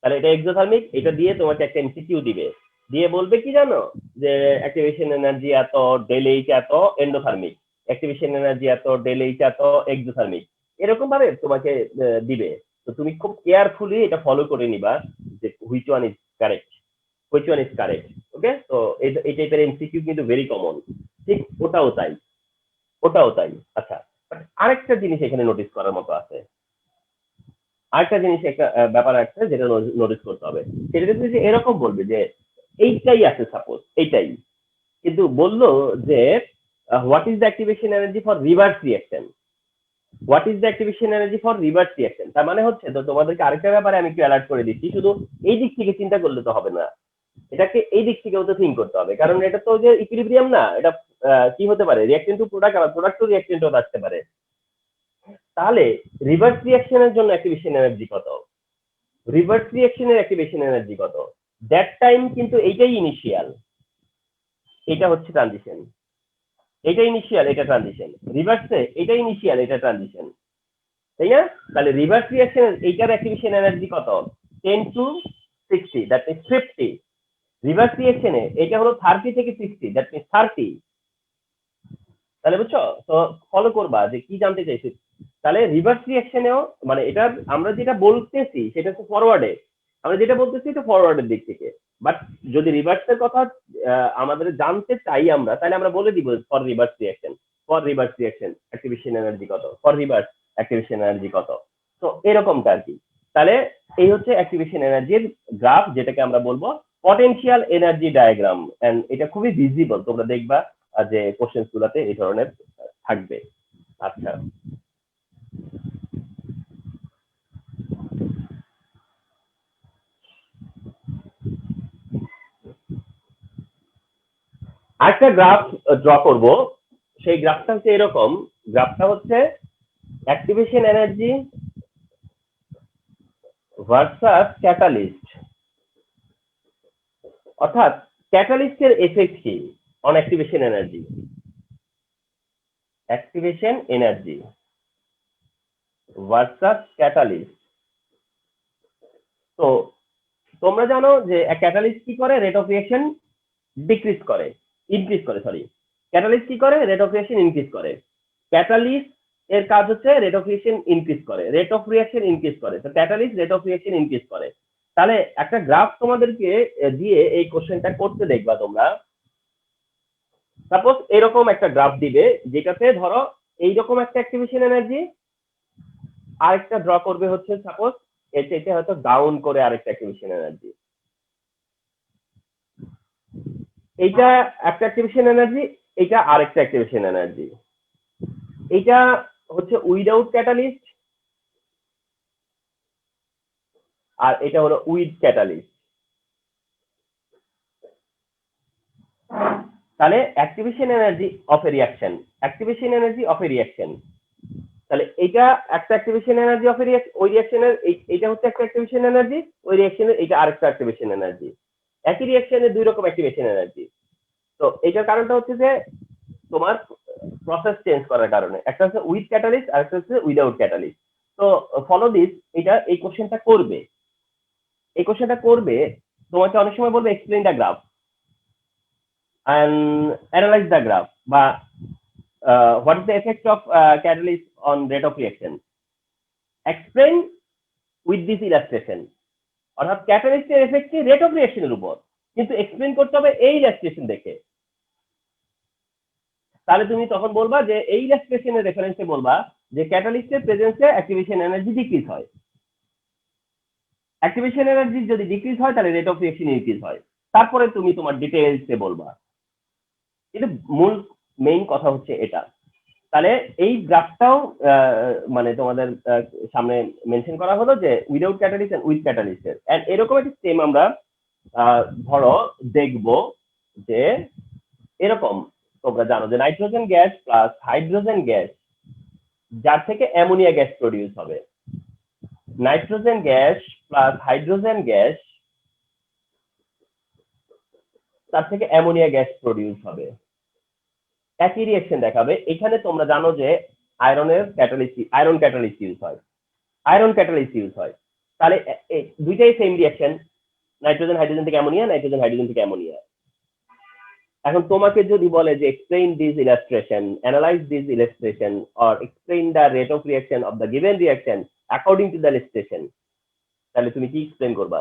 তাহলে এটা এক্সোথার্মিক, এটা দিয়ে তোমাকে একটা এমসিকিউ দিবে, দিয়ে বলবে কি জানো যে অ্যাক্টিভেশন এনার্জি এত, ডেল এইচ এত এন্ডোথার্মিক, অ্যাক্টিভেশন এনার্জি এত, ডেল এইচ এত এক্সোথার্মিক, এরকম ভাবে তোমাকে দিবে। তো তুমি খুব কেয়ারফুলি এটা ফলো করে নিবা যে which one is correct, which one is correct. Okay, তো এই টাইপের এমসিকিউ কিন্তু ভেরি কমন, ঠিক ওটাও তাই, ওটাও তাই। আচ্ছা, আরেকটা জিনিস এখানে নোটিস করার মতো আছে, আরেকটা জিনিস একটা ব্যাপার আছে যেটা নোটিস করতে হবে, সেটা হচ্ছে যে এরকম বলবে যে এইটাই আছে সাপোজ এইটাই, কিন্তু বললো যে what is the activation energy for reverse reaction, what is the activation energy for reverse reaction. তার মানে হচ্ছে তো তোমাদেরকে আরেকটা ব্যাপারে আমি একটু অ্যালার্ট করে দিচ্ছি, শুধু এই দিক থেকে চিন্তা করলে তো হবে না, এটাকে এই দিক থেকেও তো থিঙ্ক করতে হবে, কারণ এটা তো যে ইকুইলিব্রিয়াম না, এটা কি হতে পারে রিঅ্যাকশন টু প্রোডাক্ট, আবার প্রোডাক্ট টু রিঅ্যাকশন টু আসতে পারে। তাহলে রিভার্স রিঅ্যাকশনের জন্য অ্যাক্টিভেশন এনার্জি কত, রিভার্স রিঅ্যাকশনের অ্যাক্টিভেশন এনার্জি কত, দ্যাট টাইম কিন্তু এইটাই ইনিশিয়াল, এটা হচ্ছে ট্রানজিশন, এটা ইনিশিয়াল এটা ট্রানজিশন, রিভার্সে এটা ইনিশিয়াল এটা ট্রানজিশন, তাই না? তাহলে রিভার্স রিঅ্যাকশনের এইটার অ্যাক্টিভেশন এনার্জি কত 10 টু 60 দ্যাট মিন্স 50, রিভার্স রিঅ্যাকশনে এটা হলো 30 থেকে 60 দ্যাট মিন্স 30, তাহলে বুঝছো? তো ফলো করবা যে কি জানতে চাইছি। তাহলে রিভার্স রিঅ্যাকশনেও মানে এটা আমরা যেটা বলতেছি সেটা হচ্ছে ফরওয়ার্ডে, আমরা যেটা বলতেছি এটা ফরওয়ার্ডের দিক থেকে। বাট যদি রিভার্সের কথা আমাদের জানতে চাই আমরা, তাহলে আমরা বলে দিব for reverse reaction, for reverse reaction activation energy কত, ফর রিভার্স অ্যাক্টিভেশন এনার্জি কত। তো এরকমটা আর কি। তাহলে এই হচ্ছে অ্যাক্টিভেশন এনার্জির গ্রাফ, যেটাকে আমরা বলবো পটেনশিয়াল এনার্জি ডায়াগ্রাম। এন্ড এটা খুবই ভিজিবল, তোমরা দেখবা যে কোশ্চেন গুলাতে এই ধরনের থাকবে। আচ্ছা, আরেকটা গ্রাফ ড্র করব। সেই গ্রাফটা হচ্ছে এরকম। গ্রাফটা হচ্ছে অ্যাক্টিভেশন এনার্জি ভার্সাস ক্যাটালিস্ট, অর্থাৎ ক্যাটালিস্টের এফেক্ট কি on activation energy. Activation energy versus catalyst. তো তোমরা জানো যে ক্যাটালিস্ট কি করে, রেট অফ রিঅ্যাকশন ডিক্রিজ করে, ইনক্রিজ করে, সরি। ক্যাটালিস্ট কি করে, রেট অফ রিঅ্যাকশন ইনক্রিজ করে। ক্যাটালিস্ট এর কাজ হচ্ছে রেট অফ রিঅ্যাকশন ইনক্রিজ করে, রেট অফ রিঅ্যাকশন ইনক্রিজ করে। তো catalyst rate of reaction increase করে। তাহলে একটা গ্রাফ তোমাদেরকে দিয়ে এই কোশ্চেনটা করতে দেখবা তোমরা। সাপোজ এরকম একটা গ্রাফ দিবে, যেটাতে ধরো এইরকম একটা অ্যাক্টিভেশন এনার্জি, আরেকটা ড্র করবে হচ্ছে সাপোজ এটা হয়তো ডাউন করে আরেকটা অ্যাক্টিভেশন এনার্জি। এইটা একটা অ্যাক্টিভেশন এনার্জি, এটা আরেকটা অ্যাক্টিভেশন এনার্জি। এটা হচ্ছে উইদাউট ক্যাটালিস্ট, আর এটা হলো উইথ ক্যাটালিস্ট। তাহলে activation energy of A reaction, activation energy of A reaction. তাহলে এটা একটা activation energy of A reaction, ওই রিঅ্যাকশনের এইটা হচ্ছে একটা অ্যাক্টিভেশন এনার্জি, ওই রিঅ্যাকশনের এটা আরেকটা অ্যাক্টিভেশন এনার্জি। একই রিঅ্যাকশনের দুই রকম অ্যাক্টিভেশন এনার্জি। তো এটার কারণটা হচ্ছে যে তোমার প্রসেস চেঞ্জ করার কারণে, একটা হচ্ছে উইথ ক্যাটালিস্ট আর একটা হচ্ছে উইদাউট ক্যাটালিস্ট। তো ফলো দিস, এটা এই কোশ্চেনটা করবে, এই কোশ্চেনটা করবে তোমাকে অনেক সময় বলবে explain the graph and analyze the graph, বা what is the effect of catalyst on rate of reaction, explain with this illustration। অর্থাৎ ক্যাটালিস্টের এফেক্ট কি রেট অফ রিঅ্যাকশনের উপর, কিন্তু এক্সপ্লেন করতে হবে এই ইলাস্ট্রেশন দেখে। তাহলে তুমি তখন বলবা যে এই ইলাস্ট্রেশনের রেফারেন্সে বলবা যে ক্যাটালিস্টের প্রেজেন্সে অ্যাক্টিভেশন এনার্জি ডিক্রিজ হয়, অ্যাক্টিভেশন এনার্জি যদি ডিক্রিজ হয় তাহলে রেট অফ রিঅ্যাকশন ইনক্রিজ হয়। তারপরে তুমি তোমার ডিটেইলসে বলবা। কিন্তু মূল মেইন কথা হচ্ছে এটা। তাহলে এই গ্রাফটাও মানে তোমাদের সামনে মেনশন করা হলো যে উইদাউট ক্যাটালিস্ট এন্ড উইথ ক্যাটালিস্টের। এন্ড এরকম একটা সেম আমরা ধরো দেখবো যে এরকম তোমরা জানো যে nitrogen gas plus hydrogen gas, যার থেকে অ্যামোনিয়া গ্যাস প্রডিউস হবে। Nitrogen gas plus hydrogen gas, তার থেকে অ্যামোনিয়া গ্যাস প্রডিউস হবে, একই রিঅ্যাকশন দেখাবে। এখানে তোমরা জানো যে আয়রনের ক্যাটালিস্ট, আয়রন ক্যাটালিস্ট ইউজ হয়, আয়রন ক্যাটালিস্ট ইউজ হয়। তাহলে দুইটাই সেম রিঅ্যাকশন, নাইট্রোজেন হাইড্রোজেন থেকে অ্যামোনিয়া, নাইট্রোজেন হাইড্রোজেন থেকে অ্যামোনিয়া। এখন তোমাকে যদি বলে যে explain this illustration, analyse this illustration or explain the rate of reaction of the given reaction according to the illustration, তাহলে তুমি কি এক্সপ্লেইন করবা?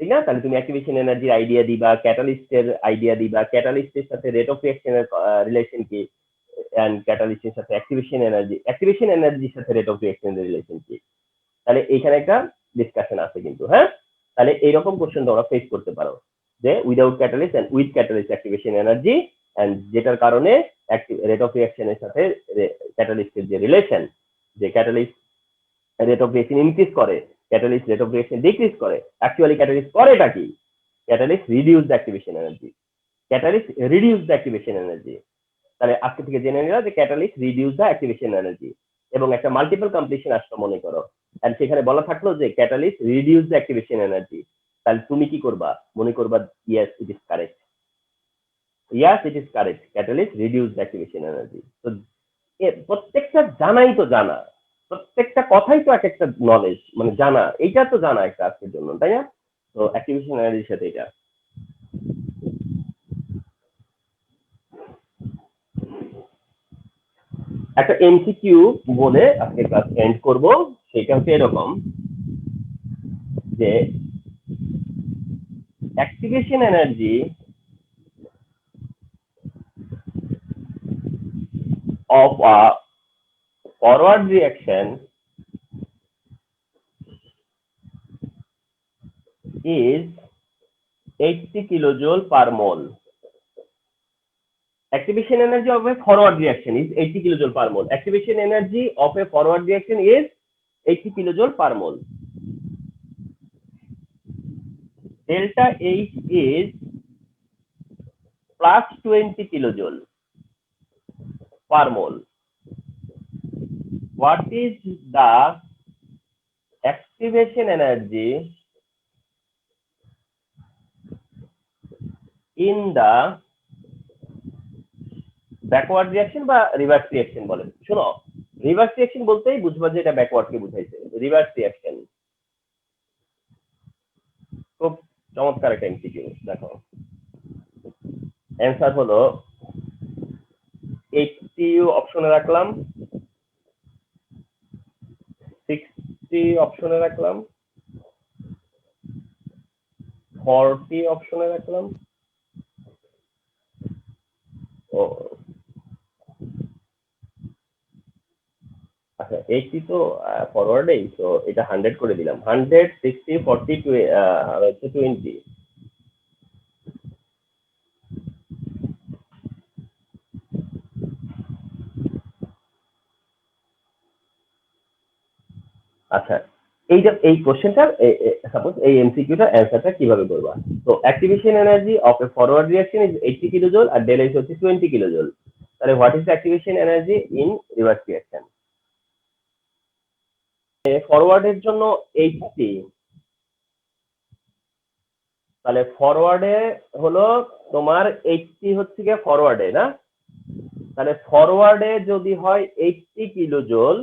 ঠিক না? তাহলে তুমি অ্যাক্টিভেশন এনার্জির আইডিয়া দিবা, ক্যাটালিস্টের আইডিয়া দিবা, ক্যাটালিস্টের সাথে রেট অফ রিঅ্যাকশনের রিলেশন কি, এন্ড ক্যাটালিস্টের সাথে অ্যাক্টিভেশন এনার্জি, অ্যাক্টিভেশন এনার্জির সাথে রেট অফ রিঅ্যাকশনের রিলেশন কি। তাহলে এইখানে একটা ডিসকাশন আছে কিন্তু। হ্যাঁ, তাহলে এইরকম কোশ্চেন তোমরা ফেস করতে পারো যে without catalyst and with catalyst activation energy, and যেটার কারণে রেট অফ রিঅ্যাকশনের সাথে ক্যাটালিস্টের যে রিলেশন, যে catalyst rate of reaction increase করে, catalyst rate of reaction decrease করে। অ্যাকচুয়ালি ক্যাটালিস্ট করেটা কি? Catalyst reduce the activation energy, catalyst reduce the activation energy. তাহলে আজকে থেকে জেনে নিলাম যে catalyst reduce the activation energy, এবং একটা মাল্টিপল কমপ্লিশন আসলো মনে করো, এন্ড সেখানে বলা থাকলো যে catalyst reduce the activation energy. তাহলে তুমি কি করবা? মনে করবা yes it is correct, yes it is correct, catalyst reduce the activation energy. তো প্রত্যেকটা জানাই তো জানা, প্রত্যেকটা কথাই তো এক একটা নলেজ, মানে জানা, এইটা তো জানা একটা আজকের জন্য, তাই না? তো অ্যাক্টিভেশন এনার্জির সাথে এটা। একটা এমসিকিউ বলে আজকে ক্লাস এন্ড করব। সেটা হচ্ছে এরকম যে activation energy of a forward reaction is 80 kilojoule per mole. Activation energy of a forward reaction is 80 kilojoule per mole. Activation energy of a forward reaction is 80 kilojoule per mole. Delta H is plus 20 kilojoule per mole. What is the activation energy in the backward reaction বা reverse reaction বলে? শোনো, reverse reaction বলতেই বুঝবা যে এটা backward কে বুঝাইছে। Reverse reaction খুব চমৎকার একটা এমসিকিউ। দেখো অ্যান্সার হলো 80 অপশনে রাখলাম, 60 অপশনে রাখলাম, 40 অপশনে রাখলাম। ও আচ্ছা, 80 তো ফরওয়ার্ডেই, তো এটা 100 করে দিলাম। 100, 60, 40, আর হচ্ছে 20। আচ্ছা, এই কোশ্চেনটার সাপোজ এই এমসিকিউটার অ্যান্সারটা কিভাবে করবা? তো activation energy of a forward reaction is 80 kilojoule আর ডেল এইচ হচ্ছে 20 কিলোজুল। তাহলে what is the activation energy in reverse reaction? ফরওয়ার্ডের জন্য 80, তাহলে ফরওয়ার্ডে হলো তোমার 80 হচ্ছে গিয়ে ফরওয়ার্ডে, না? তাহলে ফরওয়ার্ডে যদি হয় 80 কিলোজুল,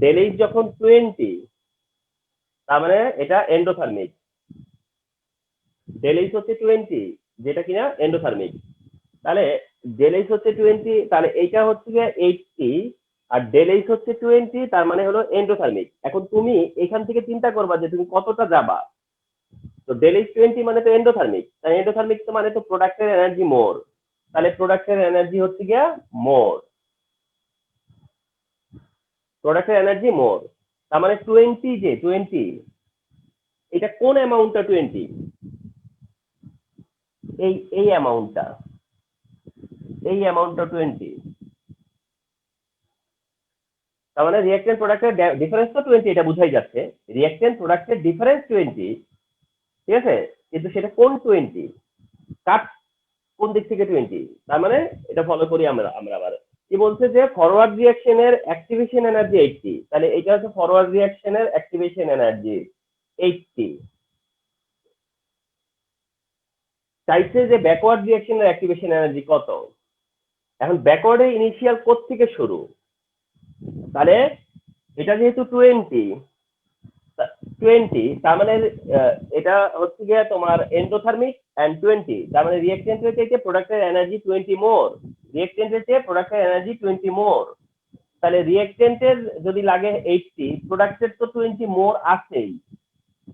ডেল এইচ যখন 20, তার মানে এটা এন্ডোথার্মিক। ডেল এইচ হচ্ছে 20, যেটা কিনা এন্ডোথার্মিক। তাহলে ডেল এইচ হচ্ছে 20, তাহলে এইটা হচ্ছে গিয়ে 80 আর ডেল এইচ হচ্ছে 20, তার মানে হলো এন্ডোথার্মিক। এখন তুমি এখান থেকে চিন্তা করবা যে তুমি কতটা যাবা। তো ডেল এইচ 20 মানে তো এন্ডোথার্মিক, তাই এন্ডোথার্মিক তো মানে তো প্রোডাক্টের এনার্জি মোর। তাহলে প্রোডাক্টের এনার্জি হচ্ছে গিয়া মোর, প্রোডাক্টের এনার্জি মোর। তার মানে 20, যে 20, এটা কোন অ্যামাউন্টটা 20? এই অ্যামাউন্টটা, এই অ্যামাউন্টটা 20। তার মানে রিঅ্যাক্টেন্ট প্রোডাক্টের ডিফারেন্স তো 20, এটা বুঝাই যাচ্ছে। রিঅ্যাক্টেন্ট প্রোডাক্টের ডিফারেন্স 20, ঠিক আছে? কিন্তু সেটা কোন 20? কাট কোন দিক থেকে 20? তার মানে এটা ফলো করি আমরা আবার কি বলছে যে ফরওয়ার্ড রিঅ্যাকশনের অ্যাক্টিভেশন এনার্জি 80, তাহলে এটা হচ্ছে ফরওয়ার্ড রিঅ্যাকশনের অ্যাক্টিভেশন এনার্জি 80। চাইছে যে ব্যাকওয়ার্ড রিঅ্যাকশনের অ্যাক্টিভেশন এনার্জি কত। এখন ব্যাকওয়ার্ডের ইনিশিয়াল কোড থেকে শুরু, তাহলে এটা যেহেতু 20, তার মানে এটা হচ্ছে গিয়ে তোমার এন্ডোথার্মিক এন্ড 20, তার মানে রিঅ্যাকটেন্টের থেকে প্রোডাক্টের এনার্জি 20 মোর, রিঅ্যাকটেন্টের থেকে প্রোডাক্টের এনার্জি 20 মোর। তাহলে রিঅ্যাকটেন্টের যদি লাগে 80, প্রোডাক্টের তো 20 মোর আছেই,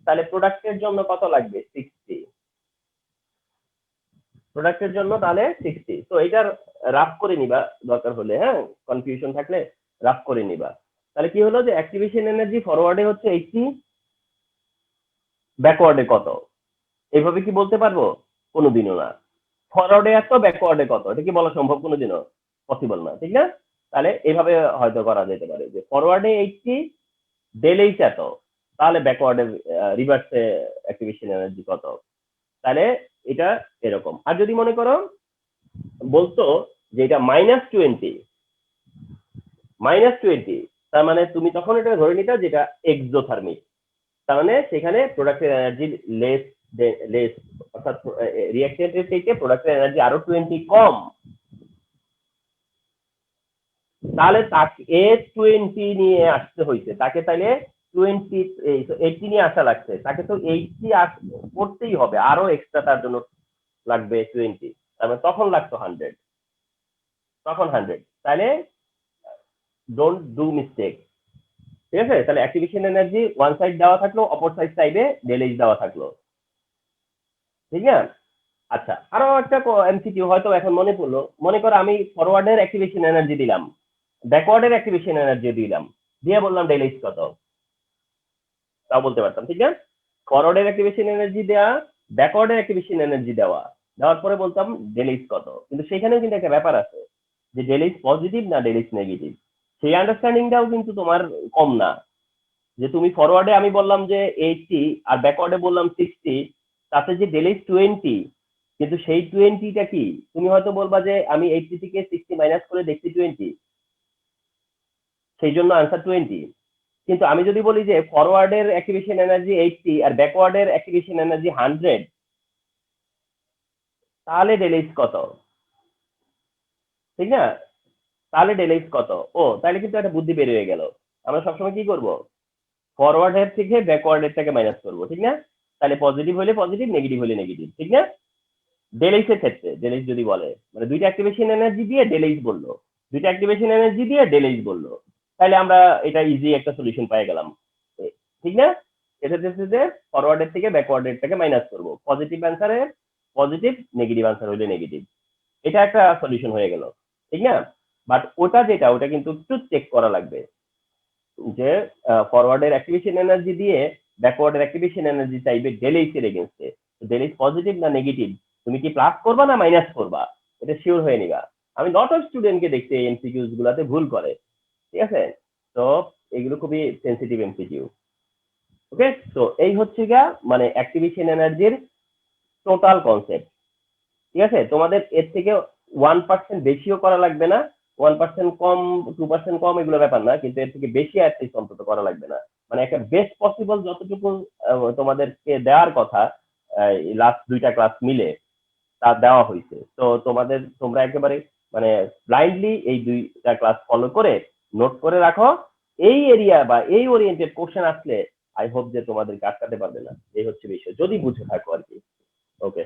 তাহলে প্রোডাক্টের জন্য কত লাগবে? 60। প্রোডাক্টের জন্য তাহলে 60। তো এটার রাফ করে নিবা দরকার হলে, হ্যাঁ, কনফিউশন থাকলে রাফ করে নিবা। তাহলে কি হলো যে অ্যাক্টিভেশন এনার্জি ফরওয়ার্ডে হচ্ছে 80, ব্যাকওয়ার্ডে কত? এইভাবে কি বলতে পারবো? কোনোদিনও না। ফরওয়ার্ডে এত, ব্যাকওয়ার্ডে কত, এটা কি বলা সম্ভব? কোনোদিনও পসিবল না, ঠিক না? তাহলে এইভাবে হয়তো করা যেতে পারে যে ফরওয়ার্ডে 80, ডেল এইচ এত, তাহলে ব্যাকওয়ার্ডে রিভার্সে অ্যাক্টিভেশন এনার্জি কত? তাহলে এটা এরকম। আর যদি মনে করো বলতো যে এটা -20, তার মানে তুমি তখন এটা ধরে নিতা যেটা এক্সোথার্মিক। তার মানে সেখানে প্রোডাক্টের এনার্জি লেস, লেস, অর্থাৎ রিঅ্যাকটেন্টের থেকে প্রোডাক্টের এনার্জি আরো 20 কম। তাহলে তাকে 20 নিয়ে আসতে হয়েছে, তাকে তাহলে 80 নিয়ে আসা লাগছে, তাকে তো 80 করতেই হবে, আরো এক্সট্রা তার জন্য লাগবে 20। তার মানে তখন লাগতো 100, তখন 100। তাহলে ডোন্ট ডু মিস্টেক। ঠিক আছে, তাহলে অ্যাক্টিভেশন এনার্জি ওয়ান সাইড দেওয়া থাকলো, অপর সাইডে ডেল এইচ দেওয়া থাকলো। ঠিক না? আচ্ছা, আরো একটা এমসিকিউ হয়তো এখন মনে পড়লো। মনে করো আমি ফরওয়ার্ডের অ্যাক্টিভেশন এনার্জি দিলাম, ব্যাকওয়ার্ডের অ্যাক্টিভেশন এনার্জি দিলাম, দিয়ে বললাম ডেল এইচ কত, তাও বলতে পারতাম। ঠিক না? ফরওয়ার্ডের অ্যাক্টিভেশন এনার্জি দেওয়া, ব্যাকওয়ার্ডের অ্যাক্টিভেশন এনার্জি দেওয়ার পরে বলতাম ডেল এইচ কত। কিন্তু সেখানেও কিন্তু একটা ব্যাপার আছে যে ডেল এইচ পজিটিভ না ডেল এইচ নেগেটিভ, সেই আন্ডারস্ট্যান্ডিংটাও কিন্তু তোমার কম না। যে তুমি ফরওয়ার্ডে আমি বললাম যে 80 আর ব্যাকওয়ার্ডে বললাম 60, তাতে যে ডেল এইচ 20, কিন্তু সেই 20টা কি? তুমি হয়তো বলবা যে আমি 80 থেকে 60 মাইনাস করে দেখছি 20, সেই জন্য আনসার 20। কিন্তু আমি যদি বলি যে ফরওয়ার্ডের অ্যাক্টিভেশন এনার্জি 80 আর ব্যাকওয়ার্ডের অ্যাক্টিভেশন এনার্জি 100, তাহলে ডেল এইচ কত? ঠিক না? তাহলে ডেল এইচ কত? ও, তাহলে কিন্তু একটা বুদ্ধি বের হয়ে গেল। আমরা সবসময় কি করব? ফরওয়ার্ডের থেকে ব্যাকওয়ার্ডেরটাকে মাইনাস করব। ঠিক না? তাহলে পজিটিভ হলে পজিটিভ, নেগেটিভ হলে নেগেটিভ। ঠিক না? ডেল এইচ এর ক্ষেত্রে ডেল এইচ যদি বলে, মানে দুইটা অ্যাক্টিভেশন এনার্জি দিয়ে ডেল এইচ বললো, দুইটা অ্যাক্টিভেশন এনার্জি দিয়ে ডেল এইচ বললো, তাহলে আমরা এটা ইজি একটা সলিউশন পেয়ে গেলাম। ঠিক না? এটা হচ্ছে ফরওয়ার্ডের থেকে ব্যাকওয়ার্ডেরটাকে মাইনাস করব, পজিটিভ অ্যান্সারে পজিটিভ, নেগেটিভ অ্যান্সার হলে নেগেটিভ। এটা একটা সলিউশন হয়ে গেল। ঠিক না? বাট ওটা কিন্তু একটু চেক করা লাগবে যে ফরওয়ার্ডের অ্যাক্টিভেশন এনার্জি দিয়ে ব্যাকওয়ার্ডের অ্যাক্টিভেশন এনার্জি চাইবে ডেল এইচ এর এগেইনস্টে, ডেল এইচ পজিটিভ না নেগেটিভ, তুমি কি প্লাস করবা না মাইনাস করবা, এটা শিওর হয়ে নিবা। আমি লট অফ স্টুডেন্টকে দেখছি এই এমসিকিউজ গুলাতে ভুল করে। ঠিক আছে? তো এগুলো খুবই সেন্সিটিভ এমসিকিউ। ওকে, তো এই হচ্ছে গিয়া মানে অ্যাক্টিভেশন এনার্জির টোটাল কনসেপ্ট। ঠিক আছে, তোমাদের এর থেকে 1% বেশিও করা লাগবে না, 1% কম, 2% কম, এগুলো ব্যাপার না, কিন্তু এর থেকে বেশি অ্যাটলিস্ট অন্তত করা লাগবে না। মানে একটা বেস্ট পসিবল যতটুকু তোমাদেরকে দেওয়ার কথা লাস্ট দুইটা ক্লাস মিলে তা দেওয়া হয়েছে। তো তোমরা একেবারে মানে ব্লাইন্ডলি এই দুইটা ক্লাস ফলো করে নোট করে রাখো। এই এরিয়া বা এই ওরিয়েন্টেড কোশ্চেন আসলে আই হোপ যে তোমাদেরকে আটকাতে পারবে না, এই হচ্ছে বিষয়, যদি বুঝে থাকো আর কি। ওকে।